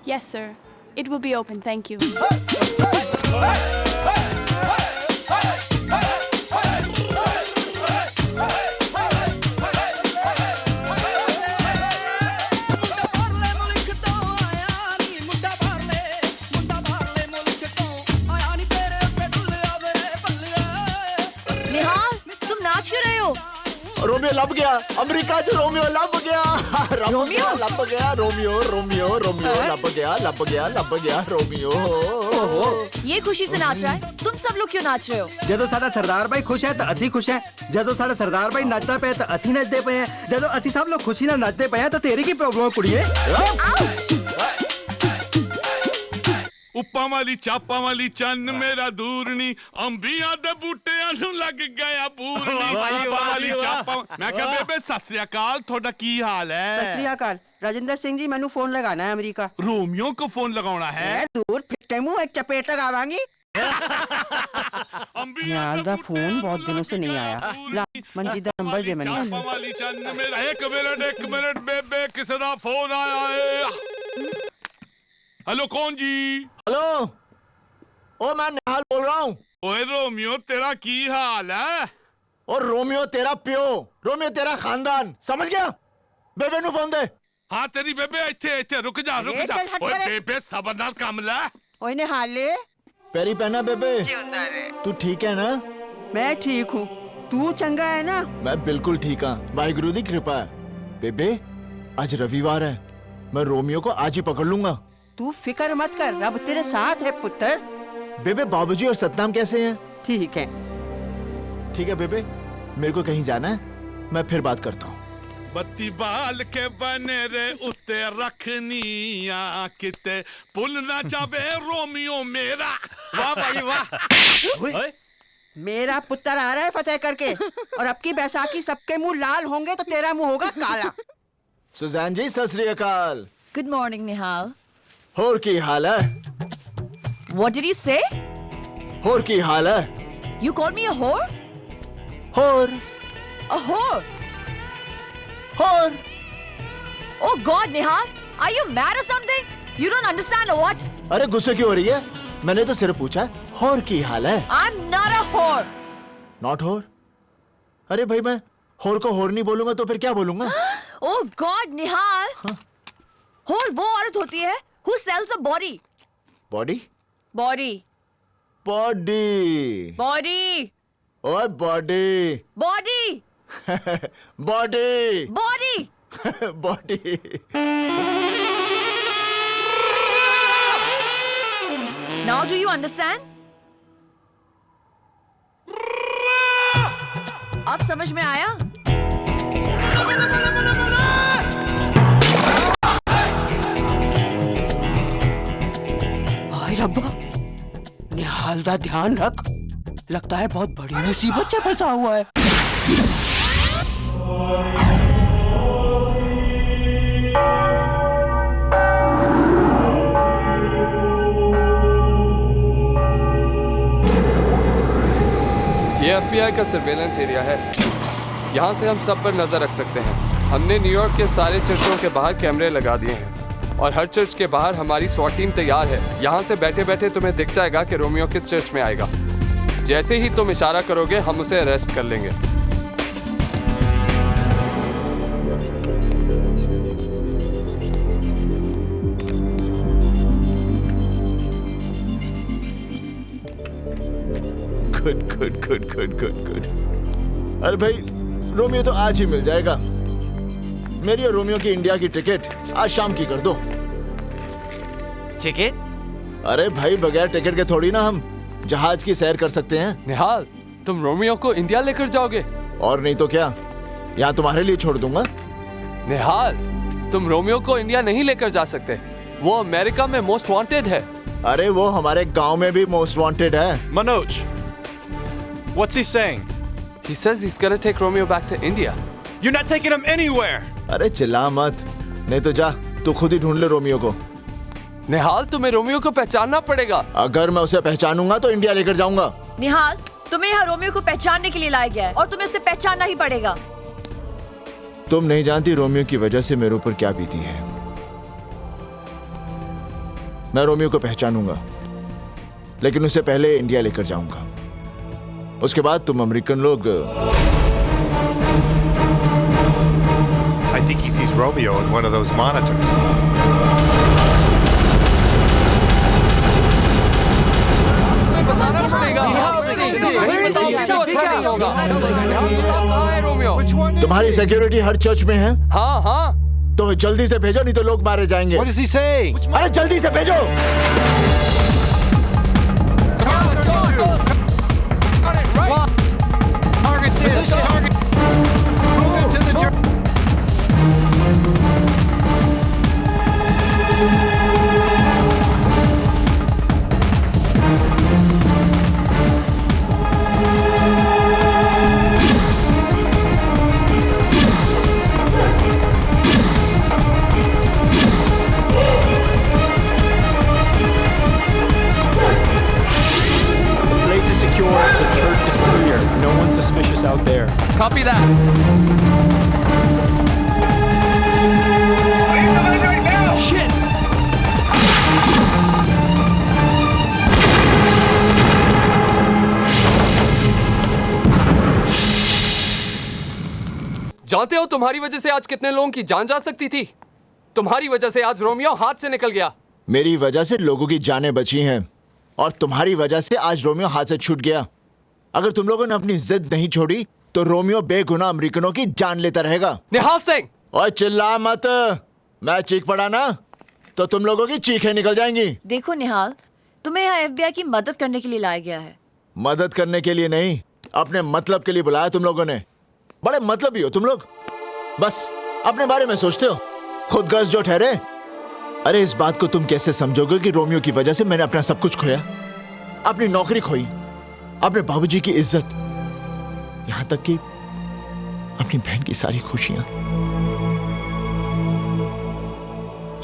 Yes, sir. It will be open. Thank you.
निहाल, तुम नाच क्यों रहे हो?
रोमियो लब गया, अमेरिका से रोमियो लब गया।
रोमियो?
लब गया, रोमियो, रोमियो, रोमियो लब गया, लब गया, लब गया, रोमियो।
ये खुशी से नाच रहा है, तुम सब लोग क्यों नाच रहे हो?
ਜਦੋਂ ਸਾਡਾ ਸਰਦਾਰ ਭਾਈ ਖੁਸ਼ ਹੈ ਤਾਂ ਅਸੀਂ ਖੁਸ਼ ਹੈ ਜਦੋਂ ਸਾਡਾ ਸਰਦਾਰ ਭਾਈ ਨੱਚਦਾ ਪਿਆ ਤਾਂ ਅਸੀਂ ਨੱਚਦੇ ਪਏ ਹਾਂ ਜਦੋਂ ਅਸੀਂ ਸਭ ਲੋਕ ਖੁਸ਼ੀ ਨਾਲ ਨੱਚਦੇ ਪਏ ਹਾਂ ਤਾਂ ਤੇਰੀ ਕੀ ਪ੍ਰੋਬਲਮ ਹੈ ਕੁੜੀਏ
ਉੱਪਾਂ ਵਾਲੀ ਚਾਪਾਂ ਵਾਲੀ ਚੰਨ ਮੇਰਾ ਦੂਰਨੀ ਅੰਬੀਆਂ ਦੇ ਬੂਟਿਆਂ ਨੂੰ ਲੱਗ ਗਿਆ ਪੂਰਨੀ ਉੱਪਾਂ ਵਾਲੀ ਚਾਪਾਂ ਮੈਂ ਕਿਹਾ ਬੇਬੇ ਸਤਿ ਸ੍ਰੀ ਅਕਾਲ ਤੁਹਾਡਾ ਕੀ ਹਾਲ ਹੈ
सत श्री अकाल राजेंद्र सिंह जी मैनू फोन लगाना है अमेरिका
रोमियो को फोन लगाना है
दूर फिटे मुंह एक चपेट लगावांगी यार दा फोन बहुत दिनों से नहीं आया ला मंजीत दा नंबर दे मैनू
ਚਾਪਾਂ ਵਾਲੀ ਚੰਨ ਮੇਰਾ ਇੱਕ ਮਿੰਟ ਬੇਬੇ ਕਿਸੇ ਦਾ ਫੋਨ ਆਇਆ ਹੈ हेलो कौन जी
हेलो ओ मैं निहाल बोल रहा हूँ
ओए रोमियो तेरा की हाल है
और रोमियो तेरा प्यो रोमियो तेरा खानदान समझ गया बेबे नु फोन दे
हाँ तेरी बेबे इत्थे रुक जा ओए बेबे सबर नाल काम ले
ओए निहाले
पैरी पहना बेबे तू ठीक है ना
मैं ठीक हूँ तू चंगा है ना
मैं बिल्कुल ठीक हाँ वाहिगुरु दी कृपा है बेबे आज रविवार है मैं रोमियो को आज ही पकड़ लूंगा
तू फिक्र मत कर रब तेरे साथ है पुत्र
बेबे बाबूजी और सतनाम कैसे हैं
ठीक है
बेबे मेरे को कहीं जाना है मैं फिर बात करता हूँ
बत्ती बाल के बने रे उत्ते रखनिया किते भूल ना जावे रोमियो मेरा
वाह भाई वाह
मेरा पुत्र आ रहा है फतेह करके और अब की बैसाखी सबके मुंह लाल होंगे तो तेरा मुंह होगा काला
सुजान जी सत श्री अकाल
Good morning, Nihal.
होर की हाल है
What did you say?
होर की हाल है
You called me a whore?
होर
A whore?
होर
Oh God, Nihal, are you mad or something? You don't understand or what?
अरे गुस्से क्यों हो रही है मैंने तो सिर्फ पूछा होर की हाल है
I'm not a whore.
Not होर अरे भाई मैं होर को होर नहीं बोलूंगा तो फिर क्या बोलूंगा
Oh God, Nihal. Whore वो औरत होती है who sells a body.
Body
Body.
Body
Body.
ओए body
Body.
Body
Body.
Body
Now do you understand? अब समझ में आया?
रब्बा निहाल दा ध्यान रख लगता है बहुत बड़ी मुसीबत से फंसा हुआ है
ये FBI का सर्वेलेंस एरिया है यहाँ से हम सब पर नजर रख सकते हैं हमने न्यूयॉर्क के सारे चर्चों के बाहर कैमरे लगा दिए हैं और हर चर्च के बाहर हमारी SWAT टीम तैयार है यहाँ से बैठे बैठे तुम्हें दिख जाएगा कि रोमियो किस चर्च में आएगा जैसे ही तुम इशारा करोगे हम उसे अरेस्ट कर लेंगे
good good good good good good अरे भाई रोमियो तो आज ही मिल जाएगा। मेरी और रोमियो की इंडिया की टिकट आज शाम की कर दो।
टिकट?
अरे भाई बगैर टिकट के थोड़ी ना हम जहाज की सैर कर सकते हैं।
निहाल, तुम रोमियो को इंडिया लेकर जाओगे?
और नहीं तो क्या, यहाँ तुम्हारे लिए छोड़ दूंगा।
निहाल, तुम रोमियो को इंडिया नहीं लेकर जा सकते। वो अमेरिका में मोस्ट वांटेड है।
अरे वो हमारे गांव में भी मोस्ट वांटेड है।
Manoj, what's he saying?
He says he's gonna take Romeo back to India.
You're not taking him anywhere.
अरे चिल्ला मत, नहीं तो जा तू खुद ही ढूंढ ले रोमियो को।
निहाल, तुम्हें रोमियो को पहचानना पड़ेगा।
अगर मैं उसे पहचानूंगा तो इंडिया लेकर जाऊंगा।
निहाल, तुम्हें यहाँ रोमियो को पहचानने के लिए लाया गया है और तुम्हें उसे पहचानना ही पड़ेगा।
तुम नहीं जानती रोमियो की वजह से मेरे ऊपर क्या बीती है। मैं रोमियो को पहचानूंगा, लेकिन उससे पहले इंडिया लेकर जाऊंगा। उसके बाद तुम अमेरिकन लोग।
I think he sees Romeo in one of those monitors.
बताना पड़ेगा। रोमियो,
तुम्हारी सिक्योरिटी हर चर्च में है?
हाँ हाँ।
तो जल्दी से भेजो, नहीं तो लोग मारे जाएंगे।
What does he say?
अरे जल्दी से भेजो।
Out there.
Copy that.
Shit!
जानते हो तुम्हारी वजह से आज कितने लोगों की जान जा सकती थी? तुम्हारी वजह से आज रोमियो हाथ से निकल गया।
मेरी वजह से लोगों की जानें बची हैं और तुम्हारी वजह से आज रोमियो हाथ से छूट गया। अगर तुम लोगों ने अपनी जिद नहीं छोड़ी तो रोमियो बेगुनाह अमेरिकनों की जान लेता रहेगा।
निहाल सिंह!
और चिल्ला मत, मैं चीख पड़ा ना तो तुम लोगों की चीखें निकल जाएंगी।
देखो निहाल, तुम्हें यहाँ FBI की मदद करने के लिए लाया गया है।
मदद करने के लिए नहीं, अपने मतलब के लिए बुलाया तुम लोगों ने। बड़े मतलबी हो तुम लोग, बस अपने बारे में सोचते हो, खुदगर्ज जो ठहरे। अरे इस बात को तुम कैसे समझोगे कि रोमियो की वजह से मैंने अपना सब कुछ खोया, अपनी नौकरी खोई, अपने बाबूजी की इज्जत, यहां तक कि अपनी बहन की सारी खुशियां।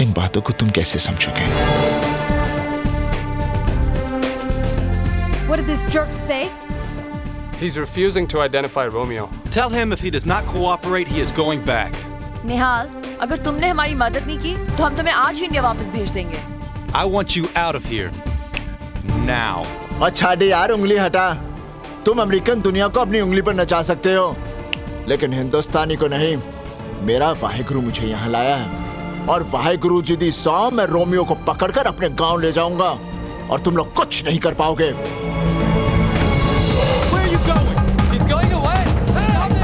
इन बातों को तुम कैसे समझोगे?
What did this jerk say?
He's refusing to identify Romeo.
Tell him if he does not cooperate, he is going back.
निहाल, अगर तुमने हमारी मदद नहीं की तो हम तुम्हें आज ही इंडिया वापस भेज देंगे।
I want you out of here. Now.
अच्छा दे यार, उंगली हटा। तुम अमेरिकन दुनिया को अपनी उंगली पर नचा सकते हो, लेकिन हिंदुस्तानी को नहीं। मेरा वाहेगुरु मुझे यहाँ लाया है और वाहेगुरु जी दी सौ मैं रोमियो को पकड़कर अपने गांव ले जाऊंगा और तुम लोग कुछ नहीं कर पाओगे।
He's going away. Stop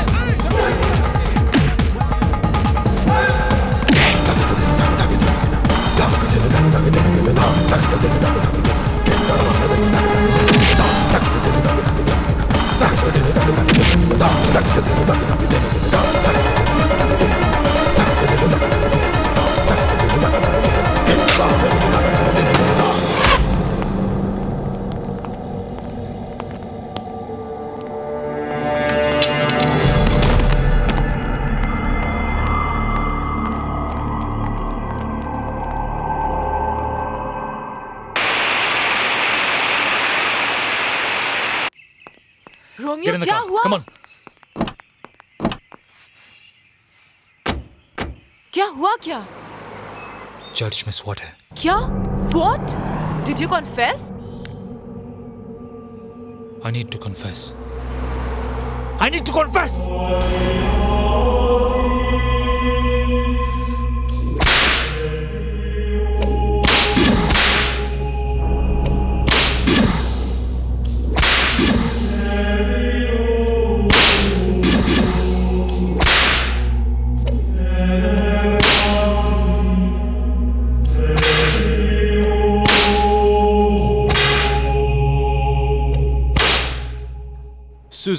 Get in the car. Come on.
क्या हुआ क्या?
चर्च में SWAT है।
क्या? SWAT? Did you confess?
I need to confess. I need to confess!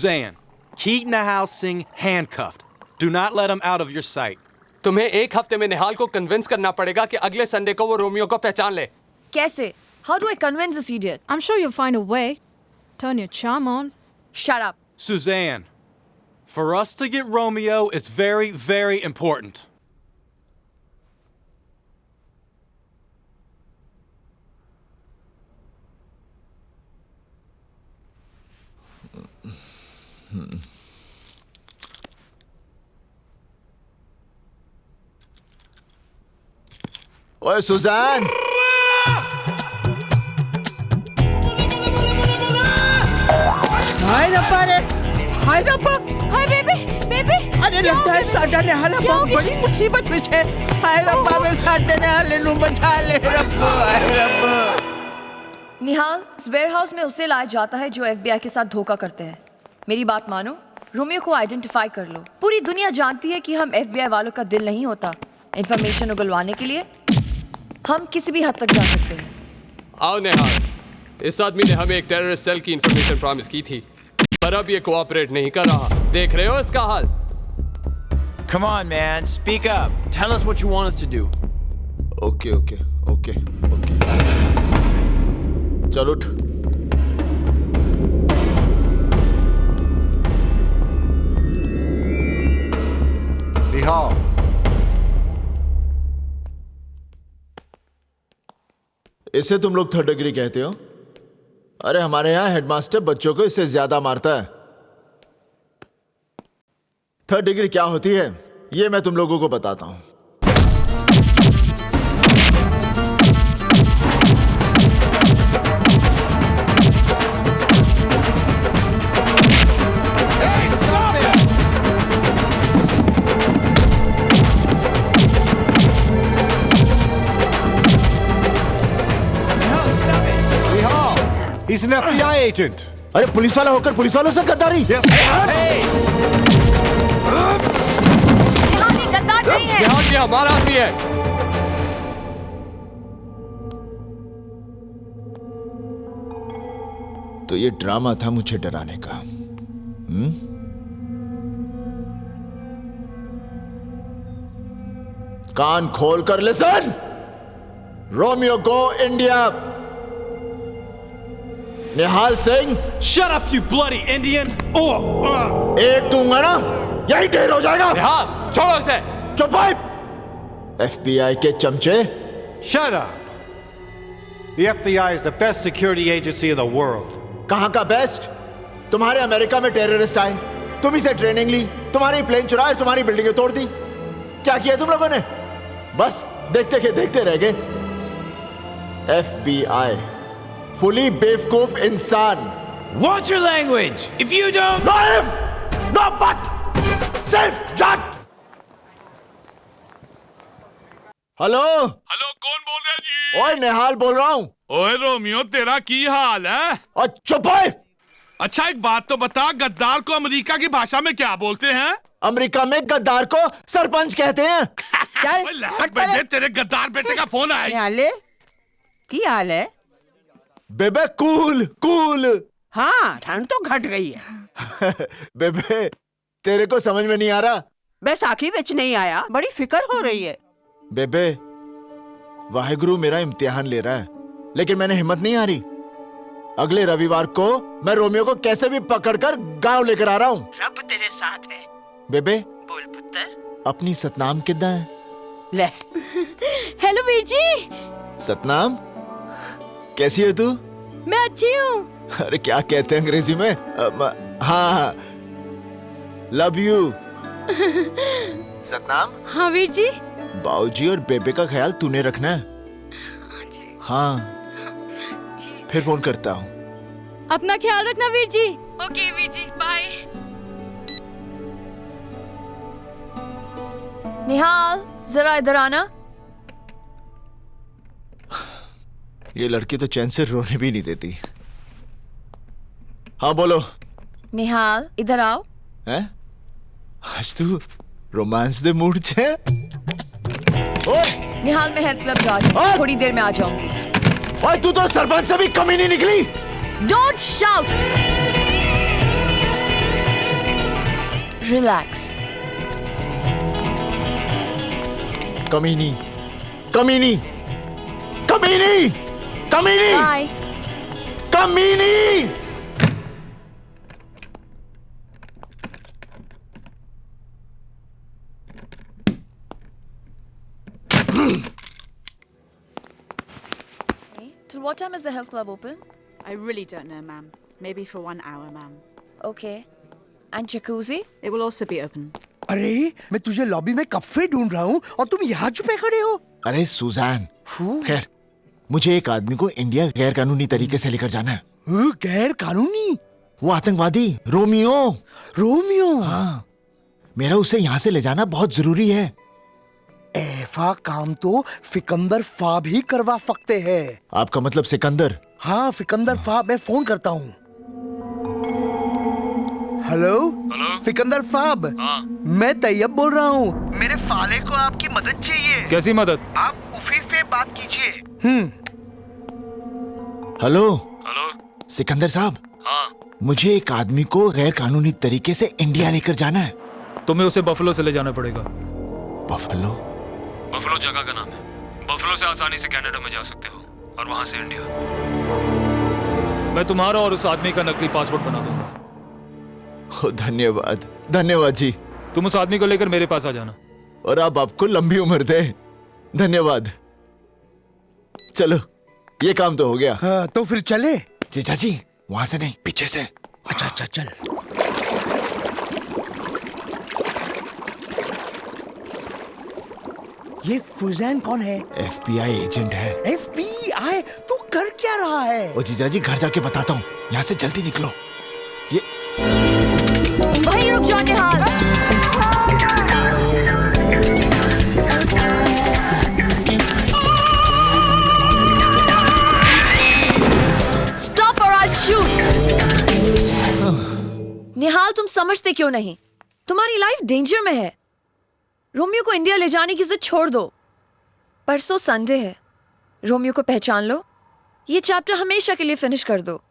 Suzanne, keep Nihal Singh handcuffed. Do not let him out of your sight.
तुम्हें एक हफ्ते में निहाल को कन्विंस करना पड़ेगा कि अगले संडे को वो रोमियो को पहचान ले।
कैसे? How do I convince this idiot? I'm sure you'll find a way. Turn your charm on. Shut up.
Suzanne, for us to get Romeo, it's very, very important.
ओए सुजान,
हाय रब्बा रे, हाय रब्बा,
हाय बेबी, बेबी।
अरे लगता है साडा ने हाल बहुत बड़ी मुसीबत में है। हाय रब्बा में साडे ने हाल नु बचा ले रब्बा, हाय रब्बा।
निहाल, इस वेयरहाउस में उसे लाया जाता है जो FBI के साथ धोखा करते हैं। मेरी बात मानो, रोमियो को आइडेंटिफाई कर लो। पूरी दुनिया जानती है कि हम FBI वालों का दिल नहीं होता। इंफॉर्मेशन उगलवाने के लिए हम किसी भी हद तक जा सकते हैं।
आओ निहाल, इस आदमी ने हमें एक टेररिस्ट सेल की इंफॉर्मेशन प्रॉमिस की थी, पर अब ये कोऑपरेट नहीं कर रहा। देख रहे हो इसका हाल?
Come on, man. Speak up. Tell us what you want us to do.
Okay okay okay okay, चल उठ।
Nihal,
इसे तुम लोग थर्ड डिग्री कहते हो? अरे हमारे यहाँ हेडमास्टर बच्चों को इससे ज्यादा मारता है। थर्ड डिग्री क्या होती है ये मैं तुम लोगों को बताता हूं।
he's an FBI agent.
अरे पुलिस वाला होकर पुलिस वालों से गद्दारी?
गद्दार नहीं है।
ये हमारा आदमी है।
तो ये ड्रामा था मुझे डराने का। कान खोल कर listen. Romeo go India. Nihal Singh.
Shut up, you bloody Indian!
एक दूंगा ना यही ढेर हो जाएगा।
निहाल, छोड़ो इसे।
चुप भाई। FBI के चमचे।
Shut up. The FBI is the best security agency in the world.
कहां का बेस्ट? तुम्हारे अमेरिका में टेररिस्ट आए, तुम इसे ट्रेनिंग ली, तुम्हारी प्लेन चुराए, तुम्हारी बिल्डिंगें तोड़ दी। क्या किया तुम लोगों ने? बस देखते के देखते रह गए। FBI फुली बेवकूफ इंसान।
Watch your language. If you don't,
No if, no but, सिर्फ जट। हेलो
हेलो, कौन बोल रहे जी?
ओए निहाल बोल रहा हूँ।
ओए रोमियो, तेरा की हाल है?
और चुप है।
अच्छा एक बात तो बता, गद्दार को अमेरिका की भाषा में क्या बोलते हैं?
अमेरिका में गद्दार को सरपंच कहते हैं।
बेटे, तेरे गद्दार बेटे का फोन आया।
की हाल है?
बेबे कूल कूल।
हाँ, ठंड तो घट गई है।
बेबे तेरे को समझ में नहीं आ रहा?
बैसाखी बिच नहीं आया, बड़ी फिक्र हो रही है।
बेबे वाहेगुरु मेरा इम्तिहान ले रहा है, लेकिन मैंने हिम्मत नहीं हारी। अगले रविवार को मैं रोमियो को कैसे भी पकड़कर गांव लेकर आ रहा हूँ।
रब तेरे साथ है।
बेबे
बोल पुत्र।
अपनी सतनाम कितना है?
ले।
हेलो वीर जी।
सतनाम कैसी है तू?
मैं अच्छी हूँ।
अरे क्या कहते हैं अंग्रेजी में? हाँ, लव यू। सतनाम।
हाँ वीर जी।
बाऊजी और बेबे का ख्याल तूने रखना है। हाँ फिर फोन करता हूँ।
अपना ख्याल रखना वीर जी। Okay Veer ji, bye.
निहाल, जरा इधर आना।
ये लड़की तो चैन से रोने भी नहीं देती। हाँ बोलो।
निहाल, इधर आओ।
हैं? आज तू रोमांस दे मूड छे? ओए!
निहाल, मैं हेल्थ क्लब जा रही हूँ, थोड़ी देर में आ जाऊंगी।
ओए तू तो सरपंच से भी कमी नहीं निकली।
Don't shout! रिलैक्स।
कमीनी, कमीनी, कमीनी, कमीनी,
बाय।
कमीनी।
Till what time is the health club open?
I really don't know, ma'am. Maybe for 1 hour, ma'am.
Okay. And jacuzzi?
It will also be open.
अरे मैं तुझे लॉबी में कब से ढूंढ रहा हूँ और तुम यहाँ छुपे खड़े हो।
अरे सुजैन, खैर मुझे एक आदमी को इंडिया गैर कानूनी तरीके से लेकर जाना है।
गैर कानूनी?
वो आतंकवादी रोमियो।
रोमियो?
हाँ, मेरा उसे यहाँ से ले जाना बहुत जरूरी है।
ऐसा काम तो फिकंदर फाब ही करवा सकते हैं।
आपका मतलब सिकंदर?
हाँ, फिकंदर फाब। मैं फोन करता हूँ। हेलो फिकंदर फाब।
हाँ।
मैं तैयब बोल रहा हूँ। मेरे फाले को आपकी मदद चाहिए।
कैसी मदद?
आप उफी से बात कीजिए।
हेलो
हेलो
सिकंदर साहब।
हाँ,
मुझे एक आदमी को गैर कानूनी तरीके से इंडिया लेकर जाना है।
तुम्हें उसे बफलो से ले जाना पड़ेगा।
बफलो?
बफलो जगह का नाम है। बफलो से आसानी से कनाडा में जा सकते हो और वहां से इंडिया। मैं तुम्हारा और उस आदमी का नकली पासपोर्ट बना दूंगा।
धन्यवाद, धन्यवाद जी।
तुम उस आदमी को लेकर मेरे पास आ जाना।
और अब आपको लंबी उम्र दे। धन्यवाद। चलो, ये काम तो हो गया।
हाँ, तो फिर चले।
जीजा जी, वहां से नहीं, पीछे से।
अच्छा अच्छा, चल। ये फुजैन कौन है?
FBI एजेंट है।
FBI? तू कर क्या रहा है?
ओ जीजा जी, घर जाके बताता हूँ। यहाँ से जल्दी निकलो। ये
वहीं रुक जाओ निहाल। Stop or I'll shoot. निहाल, तुम समझते क्यों नहीं? तुम्हारी लाइफ डेंजर में है। रोमियो को इंडिया ले जाने की जिद छोड़ दो। परसों संडे है। रोमियो को पहचान लो। ये चैप्टर हमेशा के लिए फिनिश कर दो।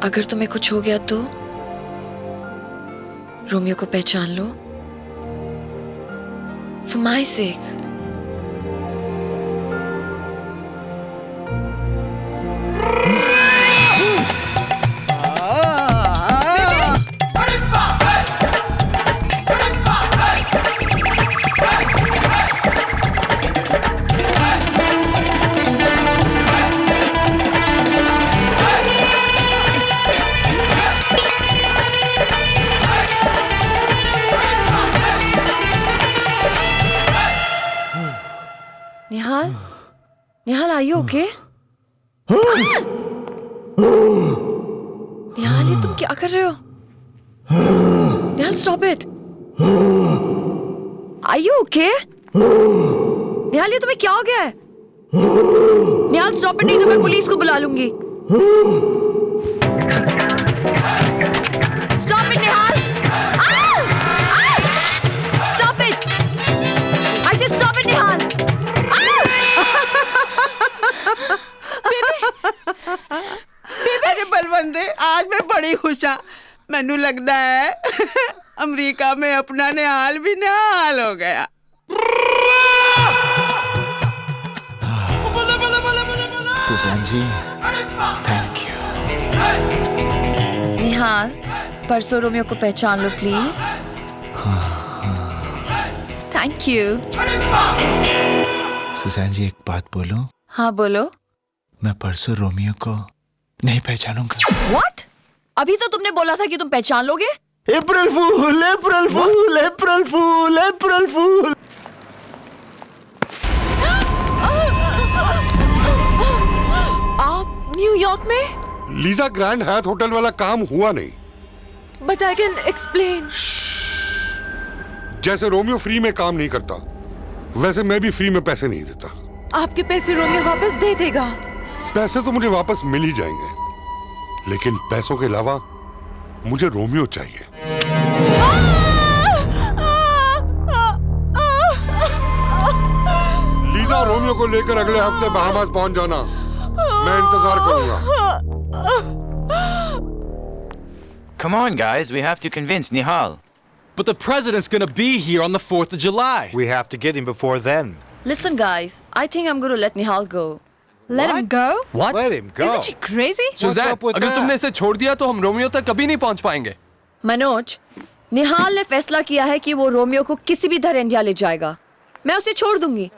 अगर तुम्हें कुछ हो गया तो रोमियो को पहचान लो। For my sake. Nihal, Nihal, are you okay? निहाल, ये तुम क्या कर रहे हो? निहाल, stop it. Are you okay? निहाल, ये तुम्हें क्या हो गया है? निहाल, stop it, नहीं तो मैं पुलिस को बुला लूंगी। Stop it, Nihal! Stop it! I say stop it, निहाल!
अरे बलवंदे, आज मैं बड़ी खुश हाँ। मैनू लगता है अमेरिका में अपना निहाल भी निहाल हो गया।
Susan ji, thank you.
Nihal, परसों रोमियो को पहचान लो please. Thank you.
Susan ji, एक बात बोलूं?
हाँ बोलो।
मैं परसों रोमियो को नहीं पहचानूंगा।
What? अभी तो तुमने बोला था कि तुम पहचान लोगे।
अप्रैल फूल, अप्रैल फूल, अप्रैल फूल, अप्रैल फूल।
आप न्यूयॉर्क में?
लीजा ग्रैंड हयात होटल वाला काम हुआ नहीं।
But I can explain.
जैसे रोमियो फ्री में काम नहीं करता, वैसे मैं भी फ्री में पैसे नहीं देता।
आपके पैसे रोमियो वापस दे देगा।
पैसे तो मुझे वापस मिल ही जाएंगे, लेकिन पैसों के अलावा मुझे रोमियो चाहिए। लीजा, रोमियो को लेकर अगले हफ्ते बहामास पहुंच जाना। मैं इंतजार करूंगा।
Come on, guys. We have to convince Nihal.
But the president's gonna be here on the 4th of July.
We have to get him before then.
Listen, guys, I think I'm going to let Nihal go.
Let him go?
What?
Let him go.
Isn't she crazy?
Suzanne,
up with
अगर
that?
तुमने इसे छोड़ दिया तो हम Romeo तक कभी नहीं पहुंच पाएंगे।
मनोज, निहाल ने फैसला किया है कि वो रोमियो को किसी भी तरह इंडिया ले जाएगा। मैं उसे छोड़ दूंगी,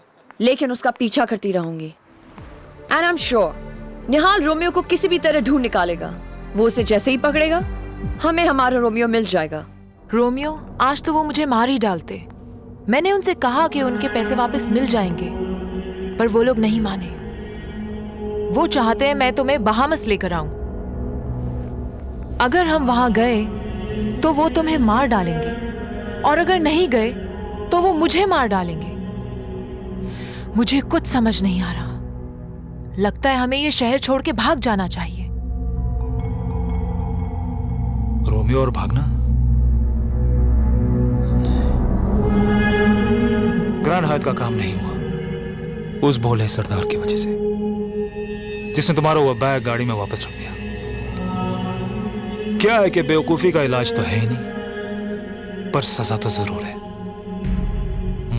लेकिन उसका पीछा करती रहूंगी। And I am sure, Nihal Romeo को किसी भी तरह ढूंढ निकालेगा। वो उसे जैसे ही पकड़ेगा, हमें हमारा रोमियो मिल जाएगा।
रोमियो, आज तो वो मुझे मार ही डालते। मैंने उनसे कहा कि उनके पैसे वापस मिल जाएंगे, पर वो लोग नहीं माने। वो चाहते हैं मैं तुम्हें बहामस लेकर आऊं। अगर हम वहां गए तो वो तुम्हें मार डालेंगे, और अगर नहीं गए तो वो मुझे मार डालेंगे। मुझे कुछ समझ नहीं आ रहा। लगता है हमें ये शहर छोड़ के भाग जाना चाहिए।
रोमियो और भागना? ग्रैंड हायत का काम नहीं हुआ उस भोले सरदार की वजह से, जिसने तुम्हारा वो बैग गाड़ी में वापस रख दिया। क्या है कि बेवकूफी का इलाज तो है ही नहीं, पर सजा तो जरूर है।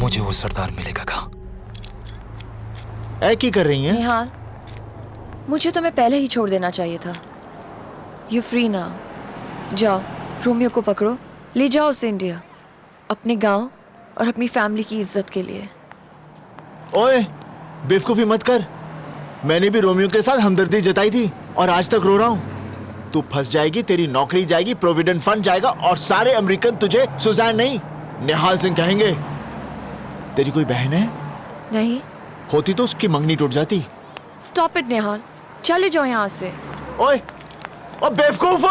मुझे वो सरदार मिलेगा कहाँ?
ऐ की कर रही हैं?
निहाल, मुझे तुम्हें पहले ही छोड़ देना चाहिए था। यू फ्री ना। जाओ, रोमियो को पकड़ो, ले जाओ उसे इंडिया, अपने गांव और अपनी फैमिली की इज्जत के लिए।
ओए, बेवकूफी मत कर। मैंने भी रोमियो के साथ हमदर्दी जताई थी और आज तक रो रहा हूं। तू फंस जाएगी, तेरी नौकरी जाएगी, प्रोविडेंट फंड जाएगा और सारे अमेरिकन तुझे सुजैन नहीं, निहाल सिंह कहेंगे। तेरी कोई बहन है?
नहीं।
होती तो उसकी मंगनी टूट जाती।
स्टॉप इट निहाल, चले जाओ यहाँ से।
ओए, ओ बेवकूफ!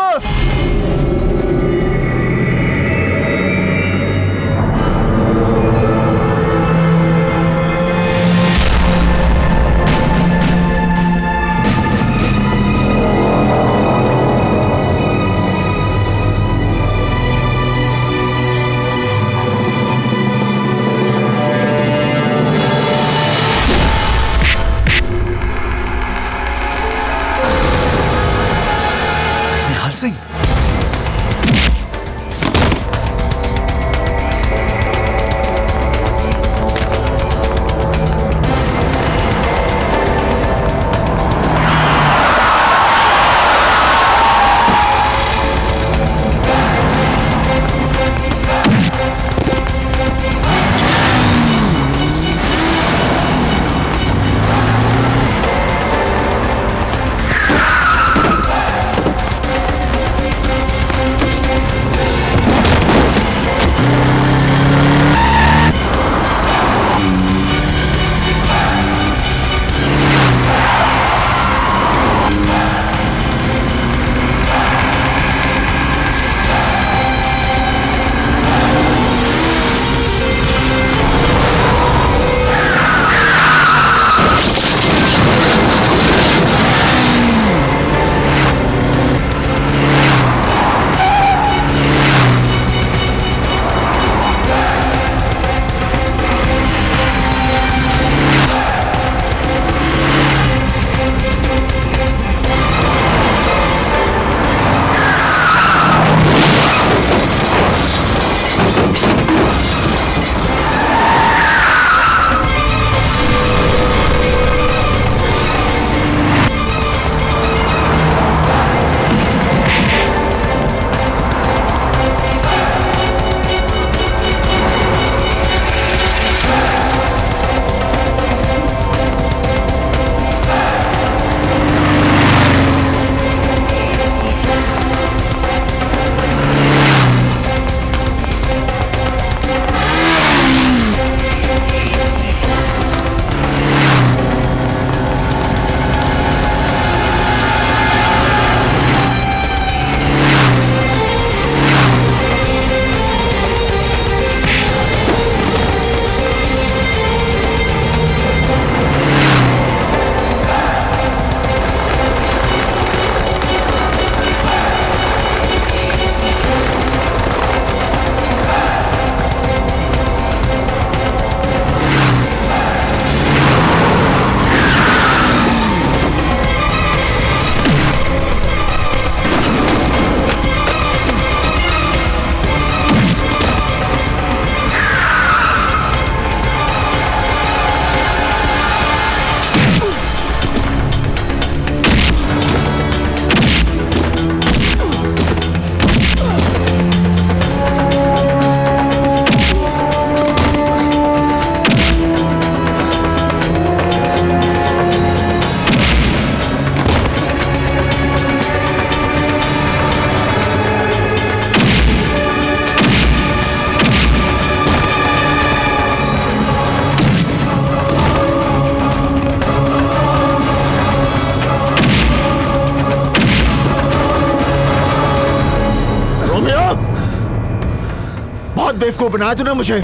बेवकूफ बनाया तूने मुझे।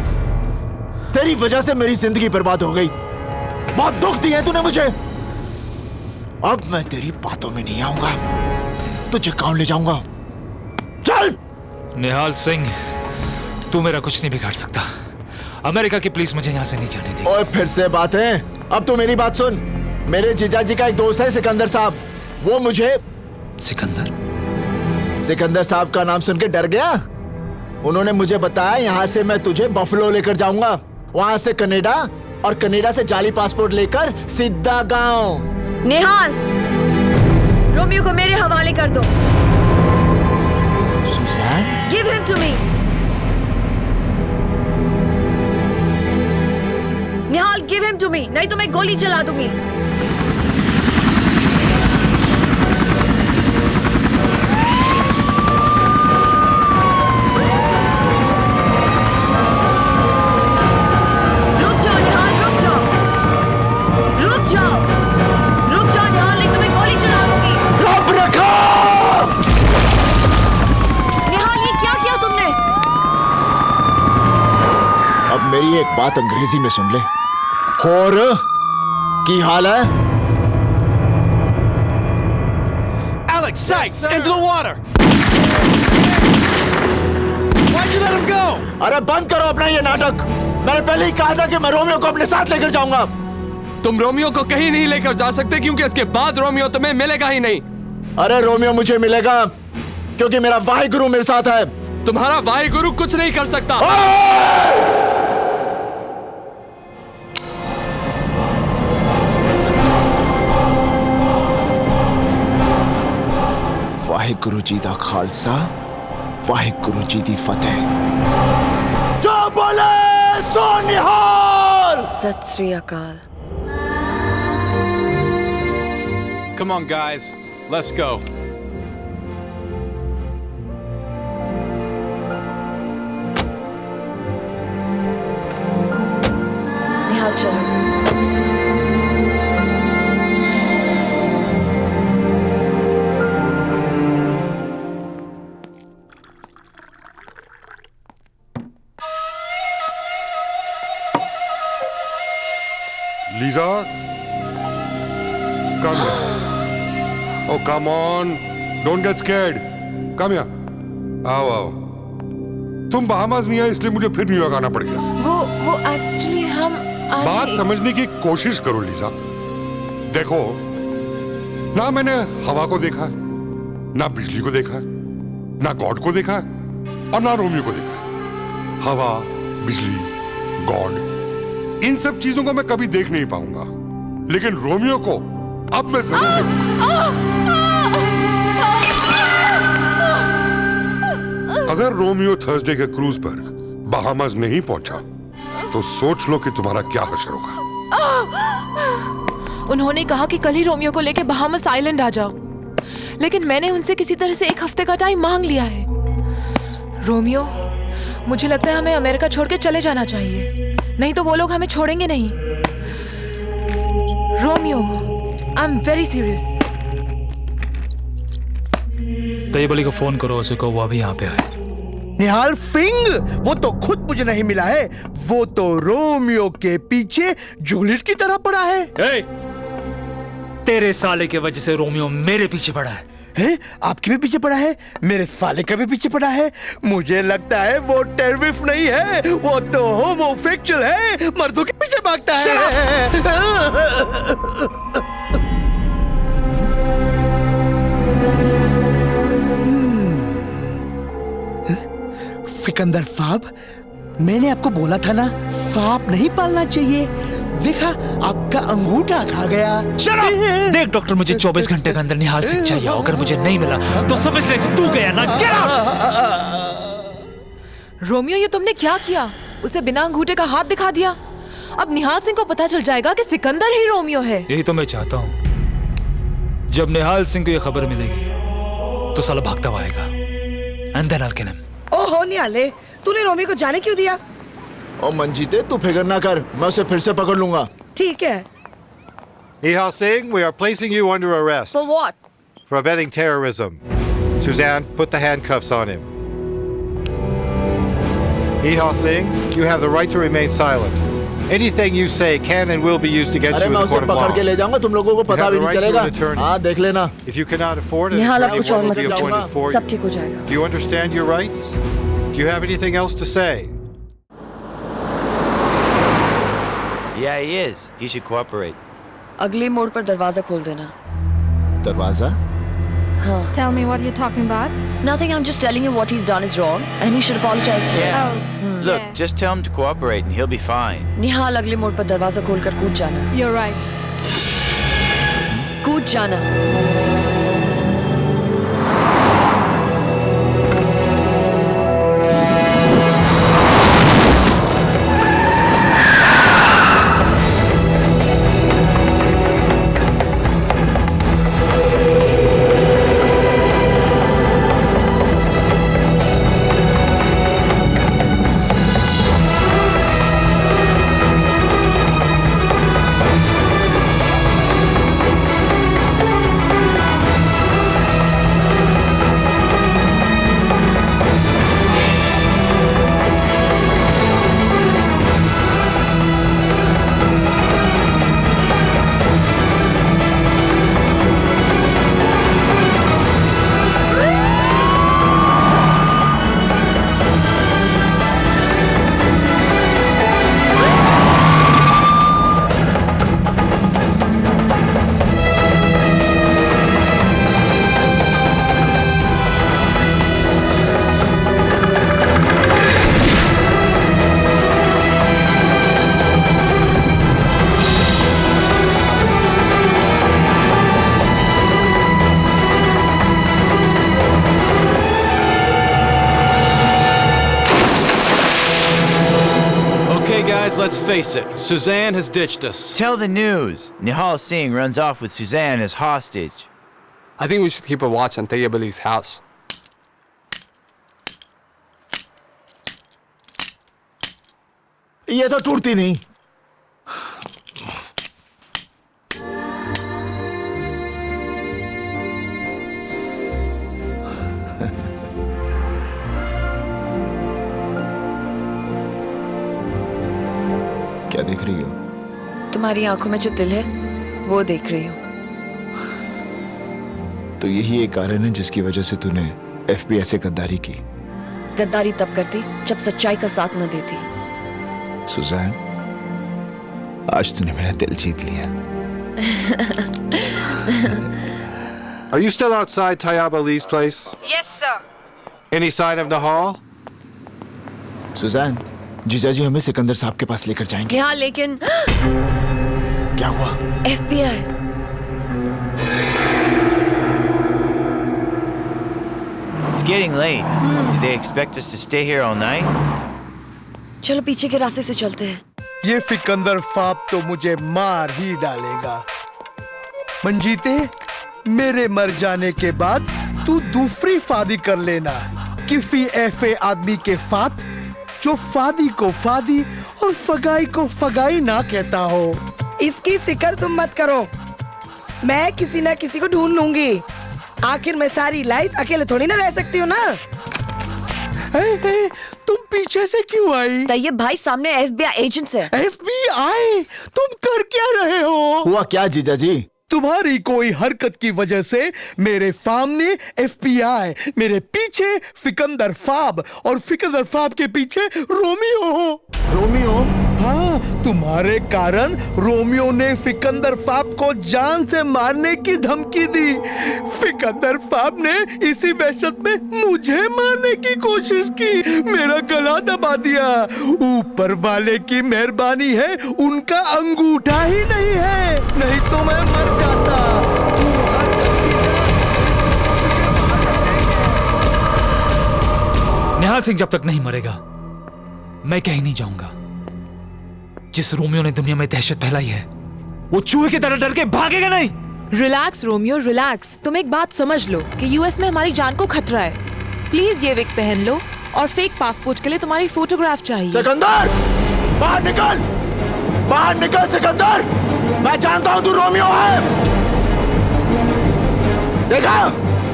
तेरी वजह से मेरी जिंदगी बर्बाद हो गई। बहुत दुख दिए तूने मुझे। अब मैं तेरी बातों में नहीं आऊंगा, तुझे कौन ले जाऊंगा। चल।
निहाल सिंह, तू मेरा कुछ नहीं बिगाड़ सकता। अमेरिका की पुलिस मुझे यहाँ से नहीं जाने देगी।
और फिर से बातें। अब तू मेरी बात सुन। मेरे जीजाजी का एक दोस्त है सिकंदर साहब, वो मुझे सिकंदर साहब का नाम सुन के डर गया। उन्होंने मुझे बताया यहाँ से मैं तुझे बफलो लेकर जाऊंगा, वहां से कनाडा, और कनाडा से जाली पासपोर्ट लेकर सीधा गांव।
निहाल, रोमियो को मेरे हवाले कर दो।
Suzanne,
give him to me. Nihal, give him to me, नहीं तो मैं गोली चला दूंगी।
मेरी एक बात अंग्रेजी में सुन ले। और की हाल है?
Alex, Sykes, into the water! Why'd you let him go?
अरे बंद करो अपना ये नाटक। मैंने पहले ही कहा था कि मैं रोमियो को अपने साथ लेकर जाऊंगा।
तुम रोमियो को कहीं नहीं लेकर जा सकते क्योंकि इसके बाद रोमियो तुम्हें मिलेगा ही नहीं।
अरे रोमियो मुझे मिलेगा क्योंकि मेरा वाहिगुरु मेरे साथ है।
तुम्हारा वाहिगुरु कुछ नहीं कर सकता।
वाहिगुरु जी दा खालसा, वाहिगुरु जी दी फतेह। जो बोले सो निहाल।
सत श्री अकाल।
Come on, guys. Let's go.
निहाल चलो।
Lisa, come here. Oh, come on. Don't get scared. Come here. आओ। तुम बहामास नहीं आए इसलिए मुझे फिर न्यूयॉर्क आना पड़ गया।
वो एक्चुअली हम
बात समझने की कोशिश करो लीजा। देखो, ना मैंने हवा को देखा है, ना बिजली को देखा है, ना गॉड को देखा है, और ना रोमियो को देखा है। हवा, बिजली, गॉड, इन सब चीजों को मैं कभी देख नहीं पाऊंगा, लेकिन रोमियो को अब मैं जरूर देखूंगा। अगर रोमियो थर्सडे के क्रूज पर बहामास नहीं पहुंचा तो सोच लो कि तुम्हारा क्या हश्र होगा।
उन्होंने कहा कि कल ही रोमियो को लेके बहामास आइलैंड आ जाओ, लेकिन मैंने उनसे किसी तरह से 1 हफ्ते का टाइम मांग लिया है। रोमियो, मुझे लगता है हमें अमेरिका छोड़ के चले जाना चाहिए, नहीं तो वो लोग हमें छोड़ेंगे नहीं। Romeo, I am very serious.
Tayyab को फोन करो, उसे को वो अभी यहाँ पे आए।
निहाल सिंह, वो तो खुद मुझे नहीं मिला है, वो तो रोमियो के पीछे जूलियट की तरह पड़ा है।
तेरे साले के वजह से रोमियो मेरे पीछे पड़ा है।
आपके भी पीछे पड़ा है, मेरे साले का भी पीछे पड़ा है। मुझे लगता है वो टेररिस्ट नहीं है, वो तो होमोसेक्सुअल है, मर्दों के पीछे भागता है। सिकंदर साहब, मैंने आपको बोला था ना, सांप नहीं पालना चाहिए। देखा, आपका अंगूठा खा गया।
देख डॉक्टर, मुझे 24 घंटे के अंदर निहाल सिंह चाहिए। अगर मुझे नहीं मिला तो समझ ले कि तू गया ना।
रोमियो, ये तुमने क्या किया? उसे बिना अंगूठे का हाथ दिखा दिया। अब निहाल सिंह को पता चल जाएगा कि सिकंदर ही रोमियो है।
यही तो मैं चाहता हूँ। जब निहाल सिंह को ये खबर मिलेगी तो साला भागता हुआ आएगा। And then I'll kill him.
ओहो निहाले, तूने रोमियो को जाने क्यों दिया?
ओ मंजीते, तू फिक्र ना कर, मैं उसे फिर से पकड़ लूंगा।
ठीक है।
Nihal Singh, we are placing you under arrest.
For what?
For abetting terrorism. Suzanne, put the handcuffs on him. Nihal Singh, you have the right to remain silent. Anything you say can and will be used against
अरे
you in
मैं
the
उसे
court of
पकड़
law.
के ले जाऊंगा, तुम लोगों को
You
पता
have
भी
the
नहीं
right to
चलेगा।
an attorney.
हाँ, देख लेना।
If you cannot afford it,
निहाल, अब
attorney
कुछ और
will
मत
be
बताओ।
appointed for
सब
you.
ठीक हो जाएगा।
Do you understand your rights? Do you have anything else to say?
Yeah, he is. He should cooperate.
अगले मोड़ पर दरवाजा खोल देना।
दरवाजा?
हाँ।
Tell me what you're talking about.
Nothing. I'm just telling him what he's done is wrong, and he should apologize for
Yeah.
it.
Look, just tell him to cooperate and he'll be fine.
निहाल, अगले मोड़ पर दरवाजा खोलकर कूद जाना।
You're right.
कूद जाना।
Guys, let's face it. Suzanne has ditched us.
Tell the news. Nihal Singh runs off with Suzanne as hostage.
I think we should keep a watch on Tayyib Ali's house.
ये तो टूटती नहीं। क्या देख रही हो?
तुम्हारी आंखों में जो दिल है, वो देख रही हूँ।
तो यही एक कारण है जिसकी वजह से तूने FBI से गद्दारी की।
गद्दारी तब करती जब सच्चाई का साथ न देती।
सुजैन, आज तूने मेरा दिल जीत लिया।
Are you still outside Tayyib Ali's place?
Yes, sir.
Any sign of Nihal?
Suzanne, जीजाजी हमें सिकंदर साहब के पास लेकर जाएंगे।
यहाँ लेकिन
क्या हुआ?
FBI।
It's getting late. Do they expect us to stay here all night?
चलो पीछे के रास्ते से चलते हैं।
ये सिकंदर फाप तो मुझे मार ही डालेगा। मंजीते, मेरे मर जाने के बाद तू दूसरी फादी कर लेना। किसी ऐसे आदमी के साथ जो फादी को फादी और फगाई को फगाई ना कहता हो।
इसकी फिक्र तुम मत करो, मैं किसी ना किसी को ढूंढ लूंगी। आखिर मैं सारी लाइफ अकेले थोड़ी ना रह सकती हूँ ना।
तुम पीछे से क्यों आई?
तैयब भाई सामने FBI एजेंट्स है।
FBI? तुम कर क्या रहे हो?
हुआ क्या जीजाजी?
तुम्हारी कोई हरकत की वजह से मेरे सामने FBI, मेरे पीछे सिकंदर फाब और सिकंदर फाब के पीछे रोमियो हो।
रोमियो?
हाँ, तुम्हारे कारण रोमियो ने सिकंदर फाब को जान से मारने की धमकी दी। सिकंदर फाब ने इसी वहशत में मुझे मारने की कोशिश की, मेरा गला दबा दिया। ऊपर वाले की मेहरबानी है, उनका अंगूठा ही नहीं है, नहीं तो मैं मर जाता।
निहाल सिंह जब तक नहीं मरेगा, मैं कहीं नहीं जाऊंगा। जिस रोमियो ने दुनिया में दहशत फैलाई है, वो चूहे की तरह डर के भागेगा नहीं।
Relax Romeo, relax. तुम एक बात समझ लो कि यूएस में हमारी जान को खतरा है। प्लीज ये विग पहन लो और फेक पासपोर्ट के लिए तुम्हारी फोटोग्राफ चाहिए।
सिकंदर, बाहर निकल, बाहर निकल सिकंदर। मैं जानता हूँ तू रोमियो है। देखा,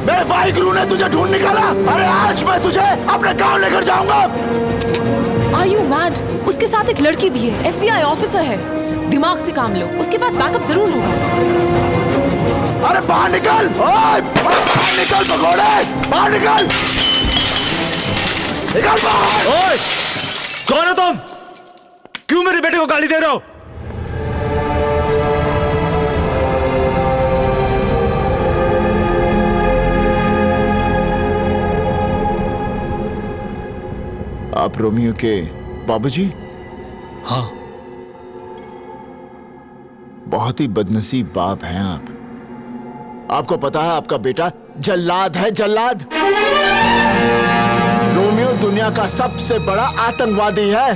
मेरे भाई गुरु ने तुझे ढूंढ निकाला। अरे आज मैं तुझे अपने गांव लेकर जाऊंगा।
Are you mad? उसके साथ एक लड़की भी है, FBI ऑफिसर है। दिमाग से काम लो, उसके पास बैकअप जरूर होगा।
अरे बाहर निकल! ओए! बाहर निकल भगोड़े! बाहर निकल! निकल बाहर!
ओए! कौन हो तुम? क्यों मेरे बेटे को गाली दे रहे हो?
आप रोमियो के बाबूजी?
हाँ।
बहुत ही बदनसीब बाप हैं आप। आपको पता है आपका बेटा जल्लाद है, जल्लाद। रोमियो दुनिया का सबसे बड़ा आतंकवादी है।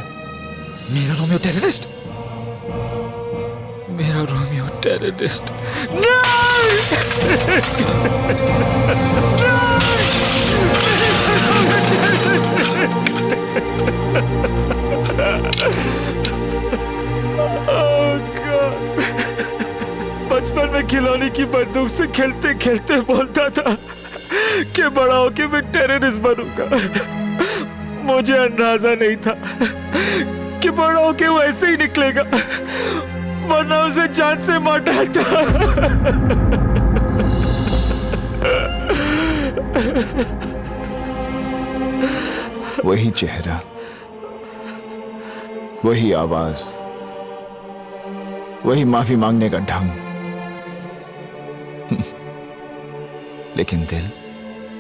मेरा रोमियो टेररिस्ट? मेरा रोमियो टेररिस्ट? बचपन में खिलौने की बंदूक से खेलते खेलते बोलता था कि बड़ा होके मैं टेररिस्ट बनूंगा। मुझे अंदाजा नहीं था कि बड़ा होके वो ऐसे ही निकलेगा, वरना उसे जान से मार डालता।
वही चेहरा, वही आवाज, वही माफी मांगने का ढंग, लेकिन दिल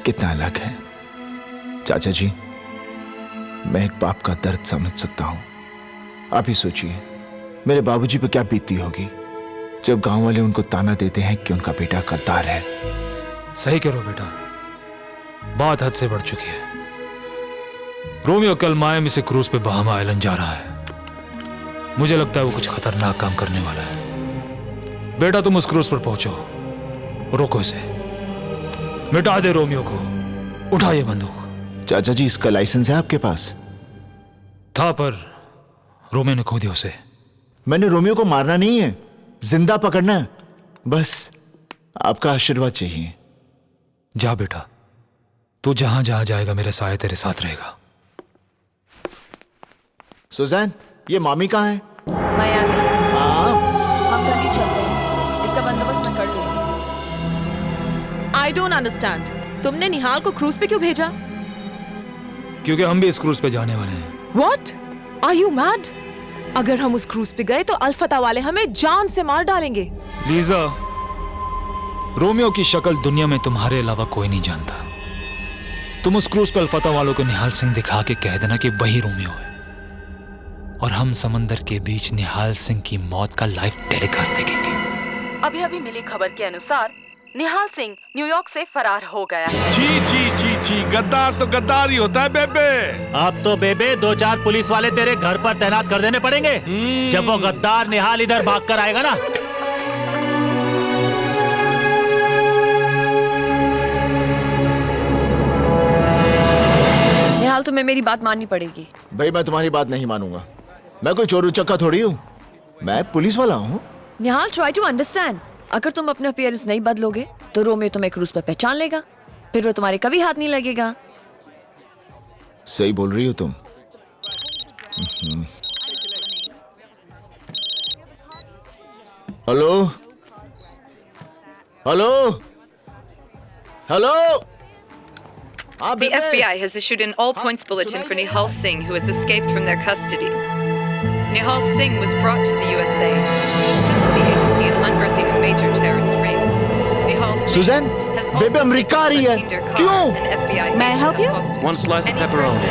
कितना अलग है। चाचा जी, मैं एक बाप का दर्द समझ सकता हूं। आप ही सोचिए मेरे बाबूजी पे क्या बीतती होगी जब गांव वाले उनको ताना देते हैं कि उनका बेटा गद्दार है।
सही कह रहे हो बेटा, बात हद से बढ़ चुकी है। रोमियो कल मायामी से क्रूज पे बहामा आइलैंड जा रहा है। मुझे लगता है वो कुछ खतरनाक काम करने वाला है। बेटा तुम उस क्रूज पर पहुंचो, रोको इसे, मिटा दे रोमियो को, उठा ये बंदूक।
चाचा जी, इसका लाइसेंस है आपके पास?
था, पर रोमियो ने खो दिया उसे।
मैंने रोमियो को मारना नहीं है, जिंदा पकड़ना है। बस आपका आशीर्वाद चाहिए।
जा बेटा, तू जहां जहां जाएगा मेरे साये तेरे साथ रहेगा।
सुजैन, ये मामी कहाँ है?
मायामी। हम कल ही चलते हैं, इसका बंदोबस्त मैं कर लूंगी।
I don't understand. तुमने निहाल को क्रूज पे क्यों भेजा?
क्योंकि हम भी इस क्रूज पे जाने वाले हैं।
What? Are you mad? अगर हम उस क्रूज पे गए तो अल्फता वाले हमें जान से मार डालेंगे।
लीजा, रोमियो की शक्ल दुनिया में तुम्हारे अलावा कोई नहीं जानता। तुम उस क्रूज पे अल्फता वालों को निहाल सिंह दिखा के कह देना कि वही रोमियो है, और हम समंदर के बीच निहाल सिंह की मौत का लाइव टेलीकास्ट देखेंगे।
अभी अभी मिली खबर के अनुसार निहाल सिंह न्यूयॉर्क से फरार हो गया है।
जी जी जी जी, गद्दार तो गद्दार ही होता है बेबे।
अब तो बेबे 2-4 पुलिस वाले तेरे घर पर तैनात कर देने पड़ेंगे जब वो गद्दार निहाल इधर भागकर आएगा ना।
निहाल, तुम्हें मेरी बात माननी पड़ेगी।
भाई, मैं तुम्हारी बात नहीं मानूंगा। मैं कोई चोर उचक्का थोड़ी हूँ, मैं पुलिस वाला हूँ।
निहाल, ट्राई टू अंडरस्टैंड। अगर तुम अपना अपीयरेंस नहीं बदलोगे तो रोमियो तुम्हें क्रूज पर पहचान लेगा, फिर वो तुम्हारे कभी हाथ नहीं लगेगा।
सही बोल रही हो तुम। Hello hello hello.
The FBI has issued an all-points bulletin for Nihal Singh, who has escaped from their custody. Nihal Singh was brought to the USA. The agency is unearthing a major terrorist ring. Nihal Singh
Suzanne, बेबे America आ रही है। क्यों?
May I help you?
One slice of pepperoni.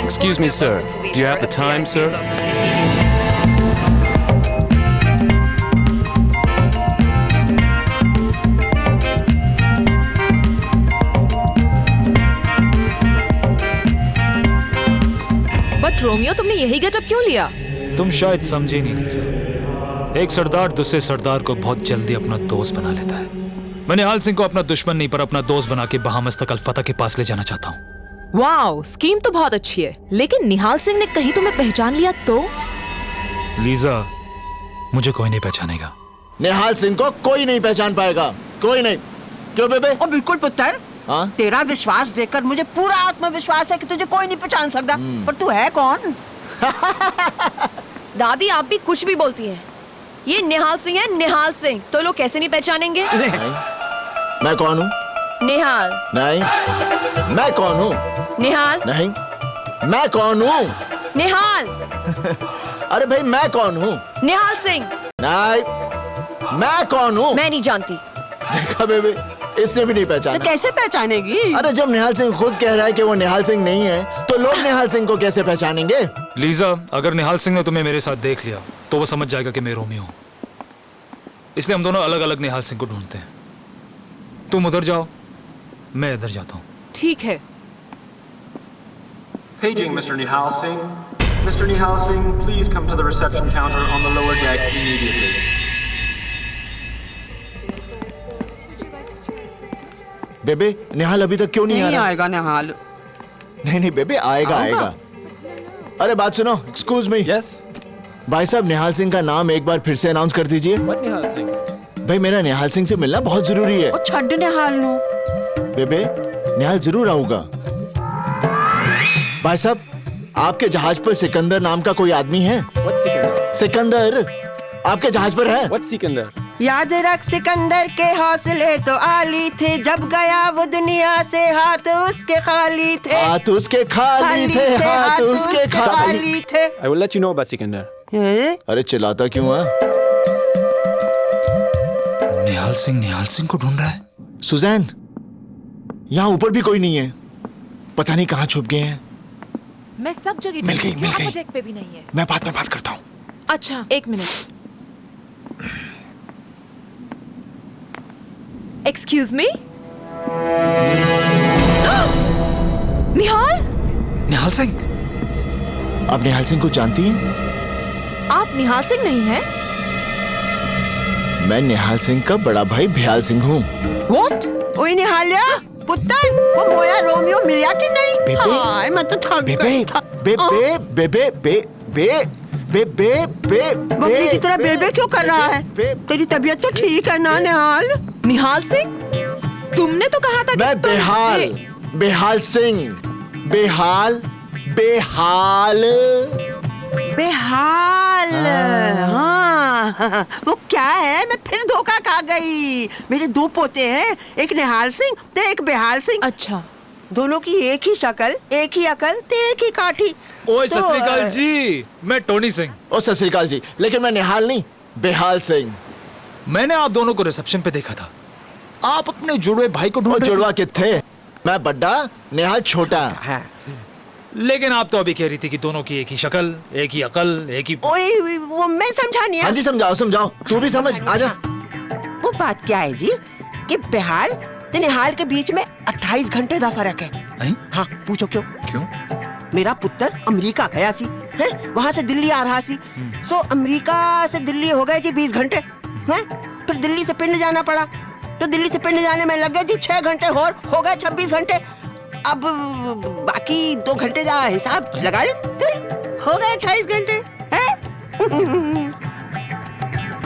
Excuse me, sir. Do you have the time, sir?
But Romeo, तुमने यही getup क्यों लिया?
तुम शायद समझे नहीं लीजा। एक सरदार दूसरे सरदार को बहुत जल्दी अपना दोस्त बना लेता है। मैं निहाल सिंह को अपना दुश्मन नहीं पर अपना दोस्त बना के बहामस तक अल्फता के पास ले जाना चाहता हूँ।
वाओ, स्कीम तो बहुत अच्छी है, लेकिन निहाल सिंह ने कहीं तुम्हें पहचान लिया तो?
लीजा, मुझे कोई नहीं पहचानेगा।
निहाल सिंह को कोई नहीं पहचान पाएगा, कोई नहीं। क्यों बेबे?
ओ बिल्कुल पुत्र,
हाँ?
तेरा विश्वास देखकर मुझे पूरा आत्मविश्वास है कि तुझे कोई नहीं पहचान सकता, पर तू है कौन?
दादी आप भी कुछ भी बोलती हैं। ये निहाल सिंह है, निहाल सिंह। तो लोग कैसे नहीं पहचानेंगे?
मैं कौन हूँ?
निहाल।
नहीं। मैं कौन हूँ?
निहाल।
नहीं। मैं कौन हूँ?
निहाल।
अरे भाई मैं कौन हूँ?
निहाल सिंह।
नहीं। मैं कौन हूँ?
मैं नहीं जानती।
देखा बेबे, इसने भी नहीं पहचाना।
तो कैसे पहचानेगी?
अरे जब निहाल सिंह खुद कह रहा है कि वो निहाल सिंह नहीं है, तो लोग निहाल सिंह को कैसे पहचानेंगे?
लीजा, अगर निहाल सिंह ने तुम्हें मेरे साथ देख लिया तो वो समझ जाएगा कि मैं रोमियो हूँ। इसलिए हम दोनों अलग अलग निहाल सिंह को ढूंढते हैं। तुम उधर जाओ, मैं इधर जाता हूँ।
ठीक है।
Paging Mr. Nihal Singh. Mr. Nihal Singh, please come to the reception counter on the lower deck immediately.
बेबे, निहाल अभी तक क्यों नहीं आ रहा?
आएगा निहाल।
नहीं बेबे, आएगा। अरे बात सुनो, एक्सक्यूज मी।
यस
भाई साहब, निहाल सिंह का नाम एक बार फिर से अनाउंस कर दीजिए।
निहाल सिंह?
भाई मेरा निहाल सिंह से मिलना बहुत जरूरी है।
छड्ड निहाल नु।
बेबे, निहाल जरूर आऊंगा। भाई साहब, आपके जहाज पर सिकंदर नाम का कोई आदमी है? सिकंदर आपके जहाज पर है?
सिकंदर?
याद रख सिकंदर के हौसले तो आली थे, जब गया वो दुनिया से हाथ उसके खाली थे।
हाथ उसके खाली थे, हाथ उसके खाली
थे।
I will let you know about Sikandar.
अरे चिल्लाता क्यों है?
निहाल सिंह को ढूंढ रहा है।
सुजैन, यहाँ ऊपर भी कोई नहीं है। पता नहीं कहाँ छुप गए हैं।
मैं सब जगह
मिल गई।
डेक पे भी नहीं है।
मैं बाद में बात करता हूँ।
अच्छा, एक minute. Excuse me.
Nihal Singh?
आप निहाल सिंह को जानती हैं?
आप निहाल सिंह नहीं हैं?
मैं निहाल सिंह का बड़ा भाई भयाल सिंह हूँ।
What? ओए निहालिया, पुत्र, वो मोया रोमियो मिला कि नहीं?
बेबे,
हाय, मैं तो थक गई था। बकरी की तरह बेबे क्यों कर रहा है? तेरी तबीयत तो ठीक है ना निहाल?
निहाल सिंह, तुमने तो कहा था
मैं बेहाल सिंह। बेहाल। हाँ, वो क्या है? मैं फिर धोखा खा गई। मेरे दो पोते हैं, एक निहाल सिंह तो एक बेहाल सिंह।
अच्छा,
दोनों की एक ही शक्ल, एक ही अकल, एक ही काठी।
ओए सत श्री अकाल जी, मैं टोनी सिंह।
ओ सत श्री अकाल जी, लेकिन मैं निहाल नहीं, बेहाल सिंह।
मैंने आप दोनों को रिसेप्शन पे देखा था। आप अपने जुड़वे भाई को ढूंढ रहे थे।
जुड़वा कितने? मैं बड्डा, निहाल छोटा।
लेकिन आप तो अभी कह रही थी कि दोनों की एक ही शक्ल, एक ही अकल, एक ही।
ओए, वो मैं समझा नहीं।
हाँ जी, समझाओ। तू भी समझ, आजा।
वो बात क्या है जी कि बेहाल तो निहाल के बीच में 28 घंटे का फर्क है। हाँ, पूछो क्यों? मेरा पुत्र अमेरिका गया सी, है? वहाँ से दिल्ली आ रहा सी। सो अमेरिका से दिल्ली हो गए जी 20 घंटे, हैं? फिर दिल्ली से पिंड जाना पड़ा, तो दिल्ली से पिंड जाने में लग गए जी 6 घंटे और हो गए 26 घंटे। अब बाकी 2 घंटे का हिसाब लगा ले, हो गए 28 घंटे, हैं?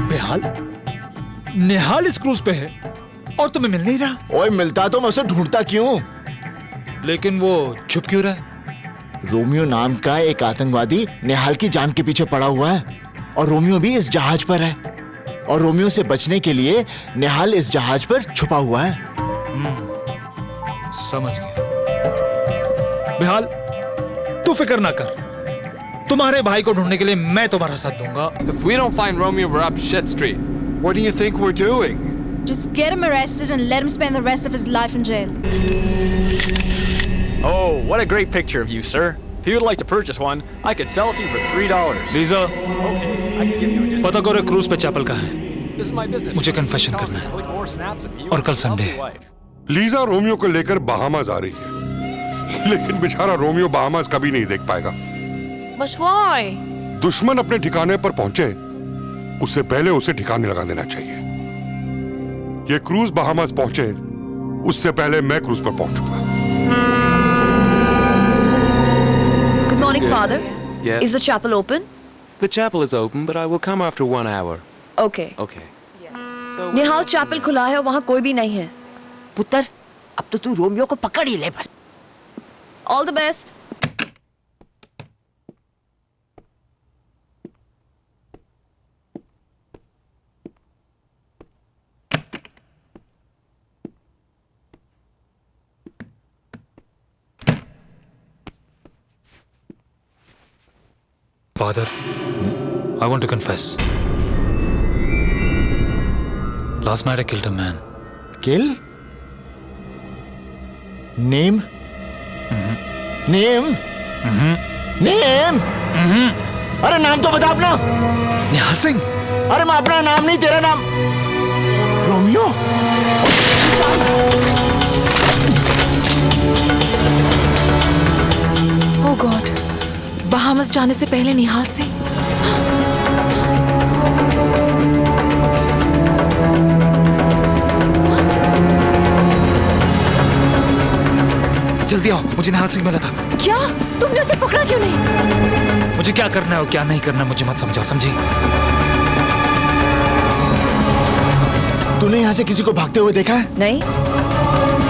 बेहाल, निहाल इस क्रूज पे है और तुम्हें मिल नहीं रहा।
ओए, मिलता तो मैं उसे ढूंढता क्यों?
लेकिन वो छुप क्यों रहा है?
रोमियो नाम का एक आतंकवादी निहाल की जान के पीछे पड़ा हुआ है, और रोमियो भी इस जहाज पर है, और रोमियो से बचने के लिए निहाल इस जहाज पर छुपा हुआ है।
समझ गया। बेहाल, तू फिक्र ना कर, तुम्हारे भाई को ढूंढने के लिए मैं तुम्हारा साथ दूंगा।
If we don't find Romeo, we're up shit street.
What do you think we're doing?
Just get him arrested and let him spend the rest of his life in jail.
Oh, what a great picture of you, sir. If you would like to purchase one, I could sell it to you for $3.
Lisa,
Okay, I can give you a discount.
पता करो cruise पे chapel कहाँ है।
This is my business.
मुझे confession करना है।
Click more snaps of you
और कल
and
संडे
help your
है।
wife.
लीजा रोमियो को लेकर बहामास आ रही है, लेकिन बेचारा रोमियो बहामास कभी नहीं देख पाएगा।
But why?
दुश्मन अपने ठिकाने पर पहुंचे, उससे पहले उसे ठिकाने लगा देना चाहिए। ये क्रूज बहामास पहुंचे, उससे पहले मैं क्रूज पर पहुंचूंगा।
Good morning, Father.
Yes?
Is the chapel open?
The chapel is open, but I will come after 1 hour.
Okay.
Okay.
Nihal chapel खुला है और वहाँ कोई भी नहीं है।
पुत्र, अब तो तू रोमियो को पकड़ ही ले बस।
All the best.
Father, I want to confess. Last night I killed a man.
Kill? Name? Name? Name? अरे नाम तो बता अपना।
निहाल सिंह।
अरे मैं अपना नाम नहीं, तेरा नाम। रोमियो?
ओह गॉड, बहामस जाने से पहले निहाल सिंह।
जल्दी आओ, मुझे निहाल सिंह मिला था।
क्या? तुमने उसे पकड़ा क्यों नहीं?
मुझे क्या करना है और क्या नहीं करना मुझे मत समझाओ, समझी?
तूने यहाँ से किसी को भागते हुए देखा है?
नहीं।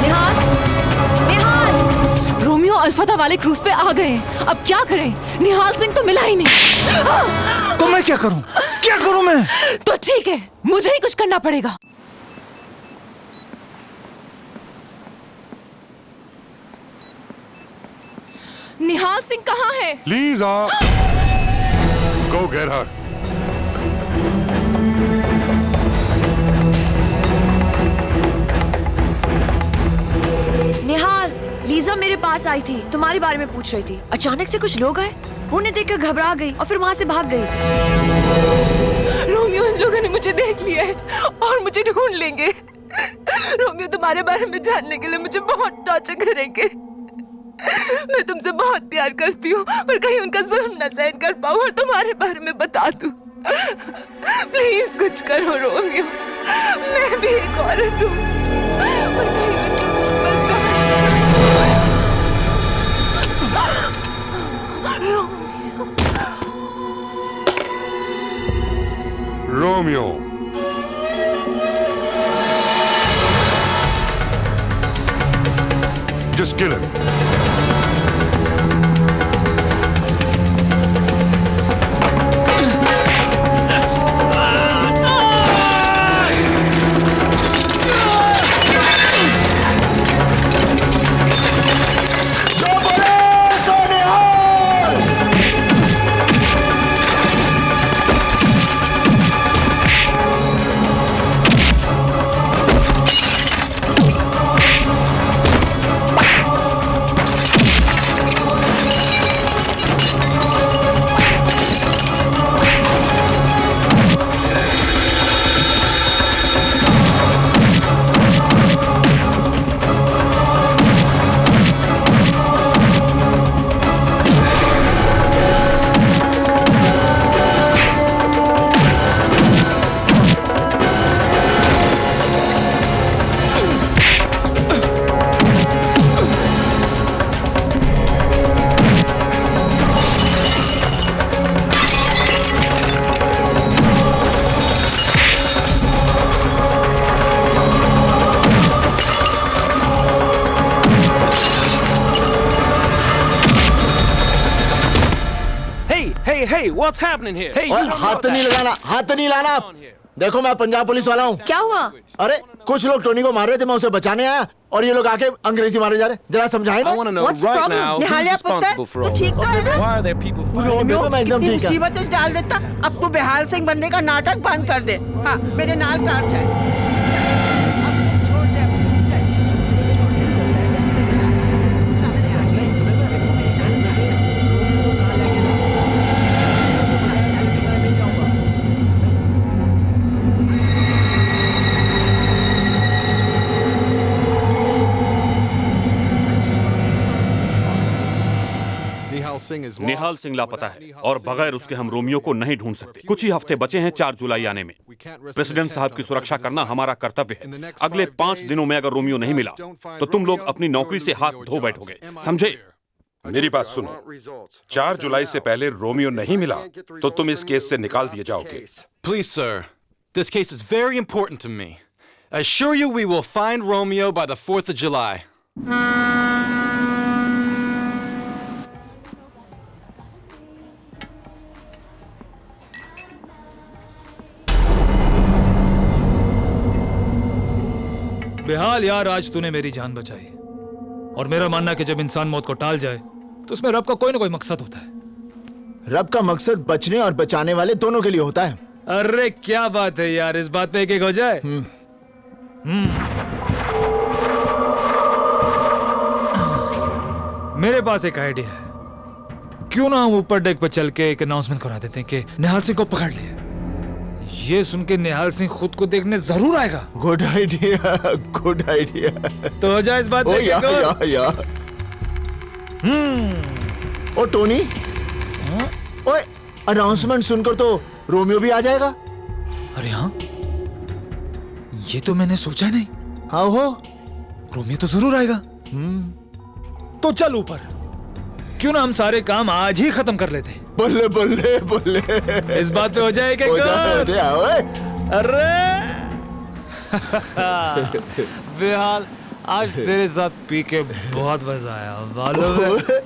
निहाल, निहाल।
रोमियो अल्फाता वाले क्रूज पे आ गए हैं। अब क्या करें? निहाल सिंह तो मिला ही नहीं।
तो मैं क्या करूं? क्या करूं मैं?
तो ठीक है, मुझे ही कुछ करना पड़ेगा। निहाल सिंह कहाँ है?
Lisa, go get her.
निहाल, लीजा मेरे पास आई थी, तुम्हारे बारे में पूछ रही थी। अचानक से कुछ लोग आए, उन्हें देखकर घबरा गई और फिर वहाँ से भाग गई।
रोमियो, इन लोगों ने मुझे देख लिया है और मुझे ढूंढ लेंगे। रोमियो तुम्हारे बारे में जानने के लिए मुझे बहुत टॉर्चर करेंगे। मैं तुमसे बहुत प्यार करती हूँ, पर कहीं उनका जुल्म न सहन कर पाऊँ और तुम्हारे बारे में बता दूँ। प्लीज कुछ करो रोमियो, मैं भी एक औरत हूँ, पर कहीं उनका
Romeo. Just kill him.
Hey, what's happening here? Hey,
हाथ तो नहीं लगाना, हाथ तो नहीं लाना। देखो मैं पंजाब पुलिस वाला हूँ।
क्या हुआ?
अरे कुछ लोग टोनी को मार रहे थे, मैं उसे बचाने आया और ये लोग आके अंग्रेजी मारे जा रहे। जरा समझाए ना।
I want to know right now who's responsible for all this. Why are there people
Romeo
एकदम
कितनी
ठीक है।
मुसीबत डाल देता। अब तू बेहाल सिंह बनने का नाटक बंद कर दे। हाँ, मेरे नाल कार चल।
निहाल सिंह लापता है और बगैर उसके हम रोमियो को नहीं ढूंढ सकते। कुछ ही हफ्ते बचे हैं 4 जुलाई आने में। प्रेसिडेंट साहब की सुरक्षा करना हमारा कर्तव्य है। अगले 5 दिनों में अगर रोमियो नहीं मिला तो तुम लोग अपनी नौकरी से हाथ धो बैठोगे, समझे?
मेरी बात सुनो, 4 जुलाई से पहले रोमियो नहीं मिला तो तुम इस केस से निकाल दिए जाओगे।
Please, sir. This case is very important to me. Assure you we will find Romeo by the 4th of July.
बेहाल यार, आज तूने मेरी जान बचाई। और मेरा मानना है कि जब इंसान मौत को टाल जाए तो उसमें रब का कोई ना कोई मकसद होता है।
रब का मकसद बचने और बचाने वाले दोनों के लिए होता है।
अरे क्या बात है यार, इस बात पे एक हो जाए। मेरे पास एक आइडिया है। क्यों ना हम ऊपर डेक पर चल के एक अनाउंसमेंट करा देते हैं कि निहाल सिंह को पकड़ लिया। ये सुन के निहाल सिंह खुद को देखने जरूर आएगा।
Good idea, good idea.
तो हो जाए इस बात पे
या। ओ टोनी, ओए अनाउंसमेंट सुनकर तो रोमियो भी आ जाएगा।
अरे हाँ, ये तो मैंने सोचा नहीं।
हाँ हो,
रोमियो तो जरूर आएगा। तो चल ऊपर, क्यों ना हम सारे काम आज ही खत्म कर लेते हैं।
बल्ले बल्ले बल्ले,
इस बात पे हो जाए क्या? अरे बेहाल, आज तेरे साथ पी के बहुत मजा आया। मालूम है,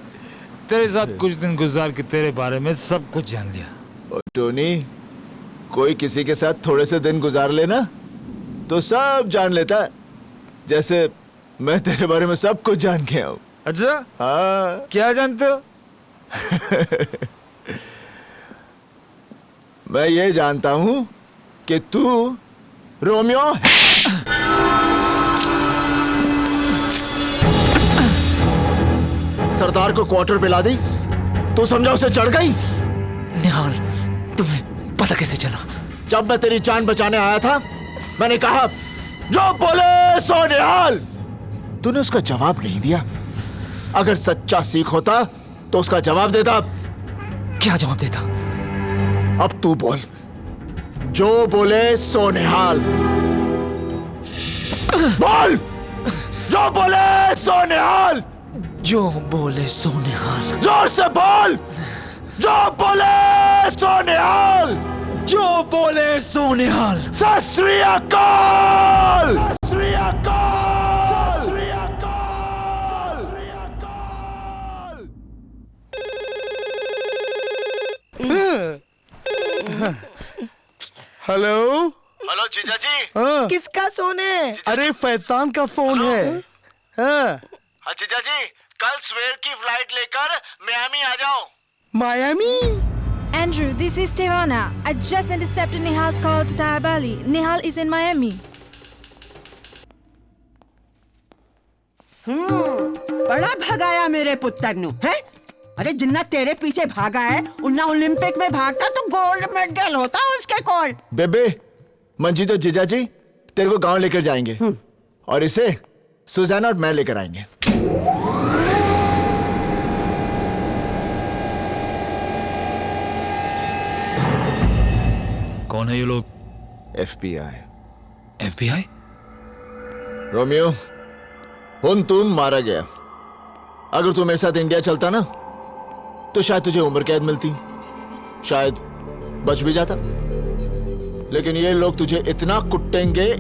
तेरे साथ कुछ दिन गुजार के तेरे बारे में सब कुछ जान लिया।
टोनी, कोई किसी के साथ थोड़े से दिन गुजार लेना तो सब जान लेता है। जैसे मैं तेरे बारे में सब कुछ जान गया हूँ।
अच्छा?
हाँ।
क्या जानते हो?
मैं ये जानता हूँ कि तू रोमियो सरदार को क्वार्टर पे ला दी, तू समझा उसे चढ़ गई।
निहाल, तुम्हें पता कैसे चला?
जब मैं तेरी जान बचाने आया था, मैंने कहा जो बोले सो निहाल। तूने उसका जवाब नहीं दिया। अगर सच्चा सीख होता तो उसका जवाब देता।
क्या जवाब देता?
अब तू बोल, जो बोले सो निहाल। बोल, जो बोले सो निहाल।
जो बोले सो निहाल।
जोर से बोल, जो बोले सो निहाल।
जो बोले सो निहाल।
सत श्री अकाल। सत श्री अकाल। सत श्री अकाल।
हेलो
हेलो जीजा जी।
हाँ।
किसका सोने?
अरे फैतान का फोन है। हाँ
जीजा जी, कल सवेर की फ्लाइट लेकर मियामी आ जाओ।
Miami?
Andrew, this is Tehana. I just intercepted Nihal's call to Diabali. Nihal is in Miami.
बड़ा भगाया मेरे पुत्र नु, है? अरे जिन्ना तेरे पीछे भागा है, उन्ना ओलंपिक में भागता तो गोल्ड मेडल होता उसके कोल।
बेबे, मंजी तो जीजा जी तेरे को गांव लेकर जाएंगे और इसे सुजाना और मैं लेकर आएंगे।
कौन है ये लोग?
FBI।
FBI?
रोमियो, हुन तुम मारा गया। अगर तू मेरे साथ इंडिया चलता ना तो शायद तुझे उम्र कैद मिलती, शायद बच भी जाता। लेकिन ये लोग तुझे इतना कुटेंगे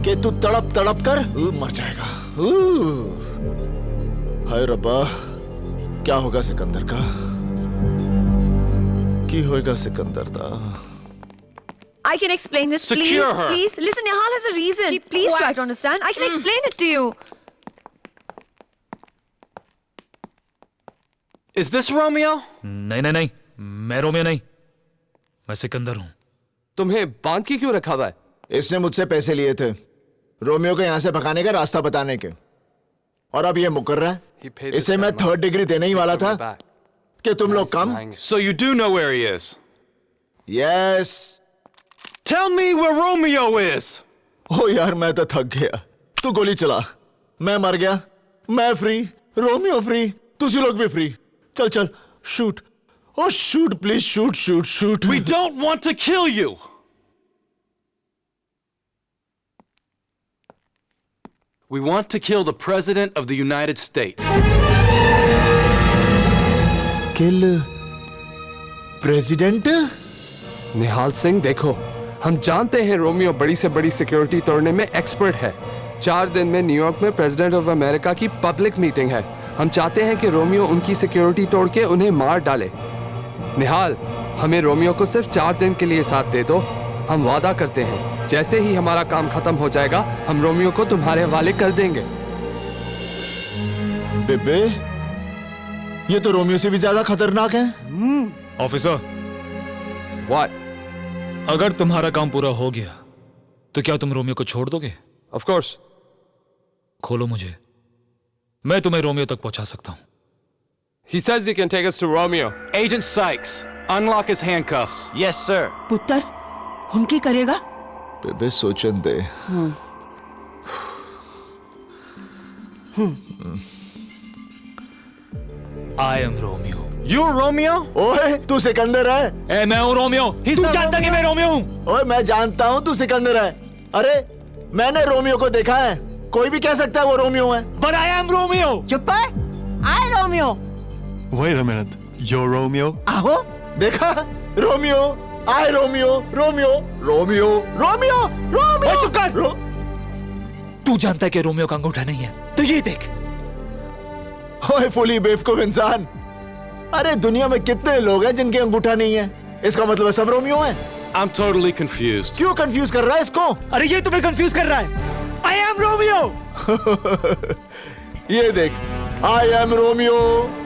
कि तू तड़प तड़प कर मर जाएगा। हाय रब्बा, क्या होगा सिकंदर का? की होएगा सिकंदर दा?
I can explain this, please.
Secure her.
Please, listen, Nihal has a reason. Please try to understand. I can explain it to you.
Is this Romeo?
नहीं, मैं रोमियो नहीं, मैं सिकंदर हूँ।
तुम्हें बांध के क्यों रखा हुआ है?
इसने मुझसे पैसे लिए थे रोमियो को यहाँ से भगाने का रास्ता बताने के, और अब ये मुकर रहा है। इसे मैं 3rd डिग्री देने ही वाला था कि तुम लोग कम।
So you do know where he is?
Yes.
Tell me where Romeo is.
ओ यार, मैं तो थक गया। तू गोली चला, मैं मर गया, मैं फ्री, रोमियो फ्री, तुझे लोग भी फ्री। चल shoot. Oh shoot, please shoot.
We don't want to kill you. We want to kill the President of the United States.
Kill President?
निहाल सिंह, देखो हम जानते हैं रोमियो बड़ी से बड़ी सिक्योरिटी तोड़ने में एक्सपर्ट है। 4 दिन में न्यूयॉर्क में प्रेसिडेंट ऑफ अमेरिका की पब्लिक मीटिंग है। हम चाहते हैं कि रोमियो उनकी सिक्योरिटी तोड़ के उन्हें मार डाले। निहाल, हमें रोमियो को सिर्फ 4 दिन के लिए साथ दे दो। हम वादा करते हैं जैसे ही हमारा काम खत्म हो जाएगा हम रोमियो को तुम्हारे हवाले कर देंगे।
बेबे, ये तो रोमियो से भी ज्यादा खतरनाक है।
Officer,
what?
अगर तुम्हारा काम पूरा हो गया तो क्या तुम रोमियो को छोड़ दोगे?
Of course.
खोलो मुझे, मैं तुम्हें रोमियो तक पहुंचा सकता हूं।
He says he can take us to Romeo.
Agent Sykes, unlock his handcuffs.
Yes, sir.
पुत्र, उनकी करेगा?
बेबे सोचन दे।
I am Romeo.
You're Romeo?
ओए, तू सिकंदर है?
मैं हूँ रोमियो। तू जानता कि मैं रोमियो हूँ?
ओए, मैं जानता हूँ तू सिकंदर है। अरे, मैंने रोमियो को देखा है। कोई भी कह सकता है वो रोमियो है।
But I am Romeo.
चुप है? I Romeo.
Wait a minute. You're Romeo?
आहो, देखा? Romeo, I Romeo, Romeo, Romeo, Romeo, Romeo.
चुप कर। तू जानता है कि रोमियो का अंगूठा नहीं है, तो ये देख।
ओए फुली बेवकूफ इंसान। अरे दुनिया में कितने लोग हैं जिनके अंगूठा नहीं है? इसका मतलब है सब रोमियो हैं?
I'm totally confused.
क्यों कंफ्यूज कर रहा है इसको?
अरे ये तुम्हें कंफ्यूज कर रहा है। I am Romeo.
ये देख, I am Romeo.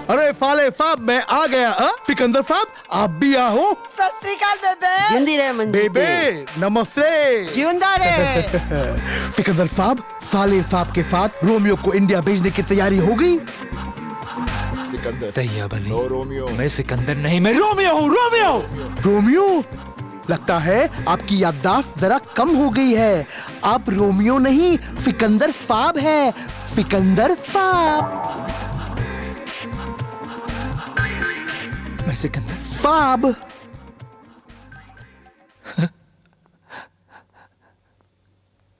अरे फाले साहब, मैं आ गया। सिकंदर साहब, आप भी आओ।
सत श्री अकाल बेबे।
जिंदी रहे मंजी।
बेबे, नमस्ते।
जिंदा रहे।
सिकंदर साहब, फाले साहब के साथ रोमियो को इंडिया भेजने की तैयारी हो गई?
सिकंदर।
तैयार भली।
No Romeo.
मैं सिकंदर नहीं, मैं रोमियो हूँ। रोमियो।
रोमियो? लगता है आपकी याददाश्त जरा कम हो गई है। आप रोमियो नहीं, सिकंदर साहब है। सिकंदर साहब।
मैं सिकंदर
साहब।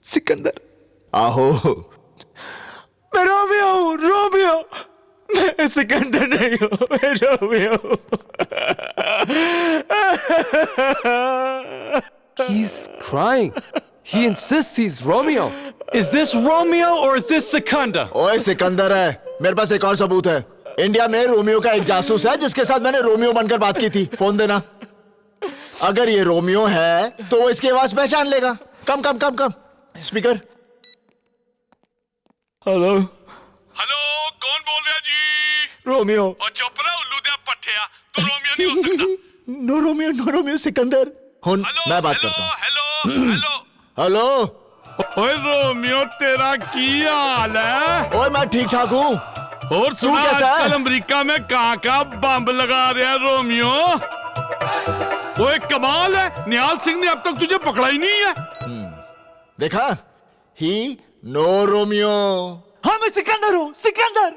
सिकंदर।
आहो।
मैं रोमियो हूँ। रोमियो। मैं सिकंदर नहीं हूँ, मैं रोमियो हूँ।
He's crying. He insists he's Romeo.
Is this Romeo or is this Sikandar?
ओए सिकंदर है। मेरे पास एक और सबूत है। इंडिया में रोमियो का एक जासूस है जिसके साथ मैंने रोमियो बनकर बात की थी। फोन देना। अगर ये रोमियो है तो वो इसकी आवाज पहचान लेगा। कम कम कम कम। स्पीकर।
हेलो।
हेलो, कौन बोल रहा जी?
रोमियो।
ओ चुप रहा उल्लू दे पट्टिया। तू रोमियो नहीं हो सकता।
No Romeo Sikandar. मैं बात करता हूँ।
Hello hello
hello.
ओए रोमियो, तेरा की हाल है?
ओए मैं ठीक ठाक हूँ।
और सुना,
कैसा है?
आजकल अमेरिका में कहाँ बम लगा रहे हैं रोमियो। ओए कमाल है, निहाल सिंह ने अब तक तुझे पकड़ा ही नहीं है।
देखा? ही नो रोमियो।
हाँ, मैं सिकंदर हूँ। Sikandar.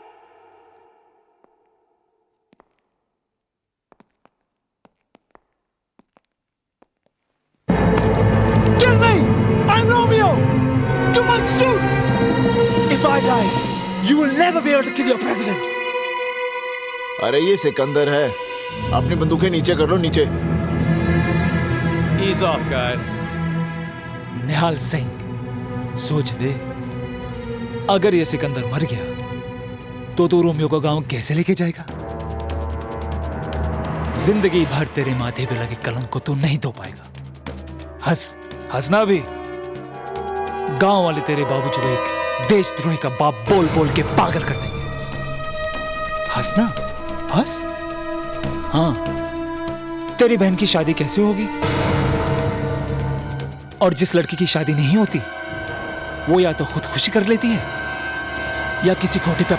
Kill me! I'm Romeo! Come on, shoot! If I die, you will never be able to kill your president.
अरे ये सिकंदर है। अपनी बंदूकें नीचे कर लो, नीचे।
Ease off, guys.
निहाल सिंह, सोच ले, अगर ये सिकंदर मर गया तो तू रोमियो को गांव कैसे लेके जाएगा? जिंदगी भर तेरे माथे पे लगे कलंक को तू नहीं धो पाएगा। हंसना भी। गांव वाले तेरे बाबूजी को एक देशद्रोही का बाप बोल बोल के पागल कर देंगे। हंसना, हंस। हाँ, तेरी बहन की शादी कैसे होगी? और जिस लड़की की शादी नहीं होती वो या तो खुदकुशी कर लेती है या किसी खोटे पे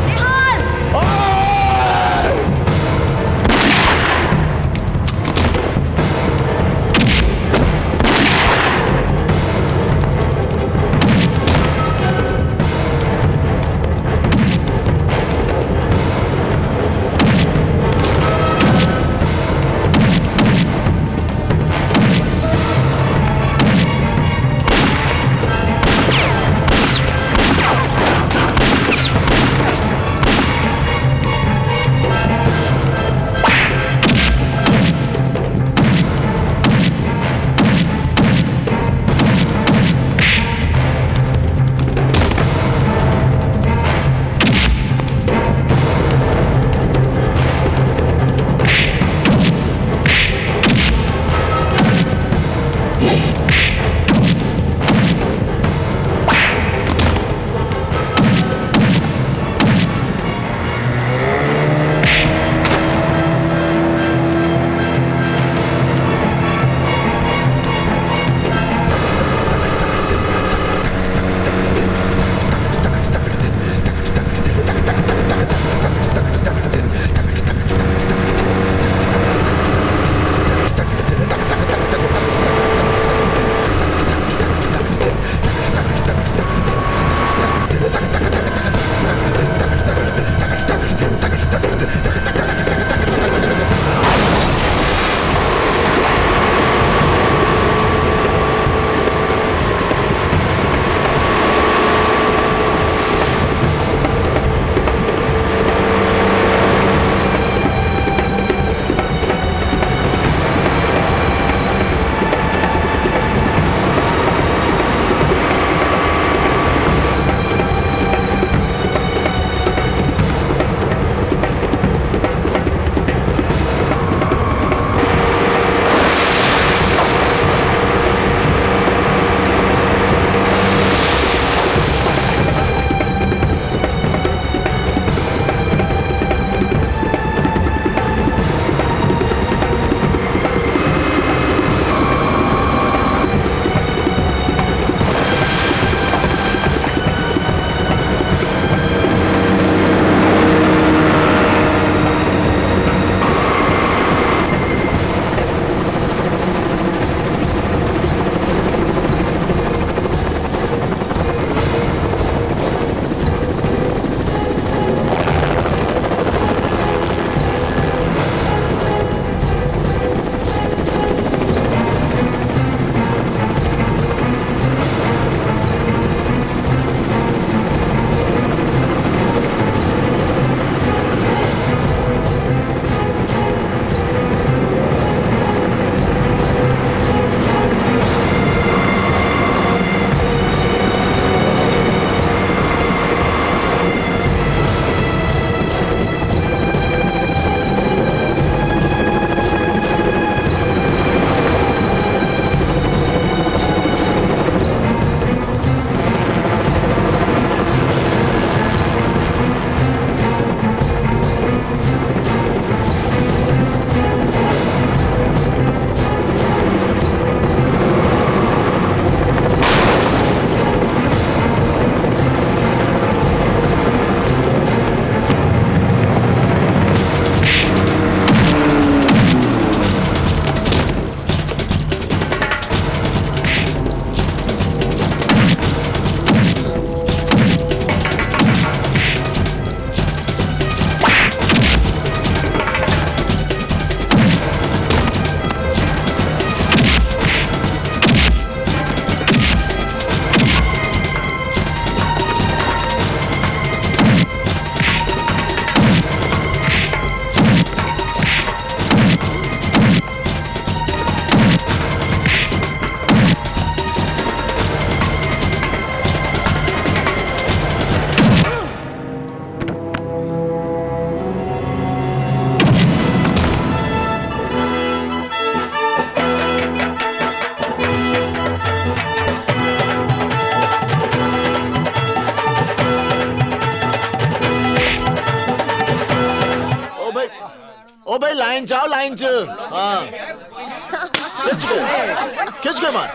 निहाल!
ओ भाई लाइन चाओ लाइन च हाँ खिंच के मार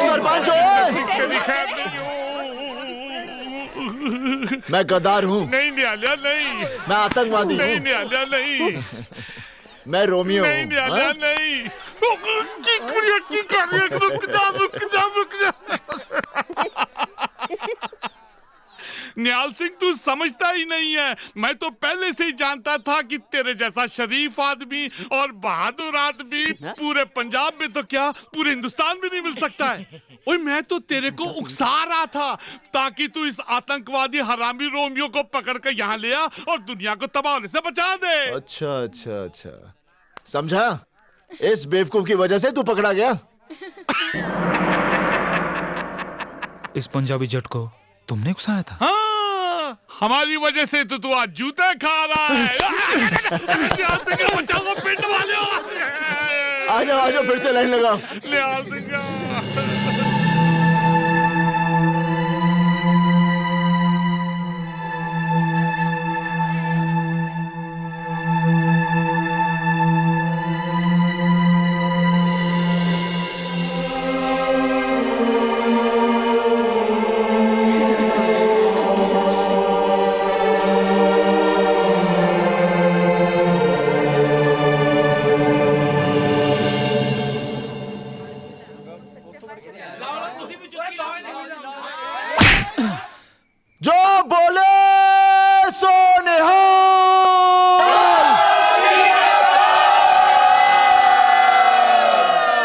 सरपंच मैं गद्दार हूँ
नहीं निहालिया नहीं
मैं आतंकवादी
नहीं
हूँ
निहालिया नहीं
मैं रोमियो
नहीं
हूँ
निहालिया
हाँ?
नहीं की कर रही है रुक जा निहाल सिंह तू समझता ही नहीं है मैं तो पहले से ही जानता था कि तेरे जैसा शरीफ आदमी और बहादुर आदमी पूरे पंजाब में तो क्या पूरे हिंदुस्तान में नहीं मिल सकता है ओए मैं तो तेरे को उकसा रहा था ताकि तू इस आतंकवादी हरामी रोमियो को पकड़ कर यहाँ ले आ और दुनिया को तबाह होने से बचा दे।
अच्छा अच्छा अच्छा समझा इस बेवकूफ की वजह से तू पकड़ा गया।
इस पंजाबी जट को तुमने उकसाया था?
हाँ, हमारी वजह से तो तू आज जूते खा रहा है। बचाओ पेट वाले
आ जाओ फिर से लाइन लगाओ।
निहाल सिंह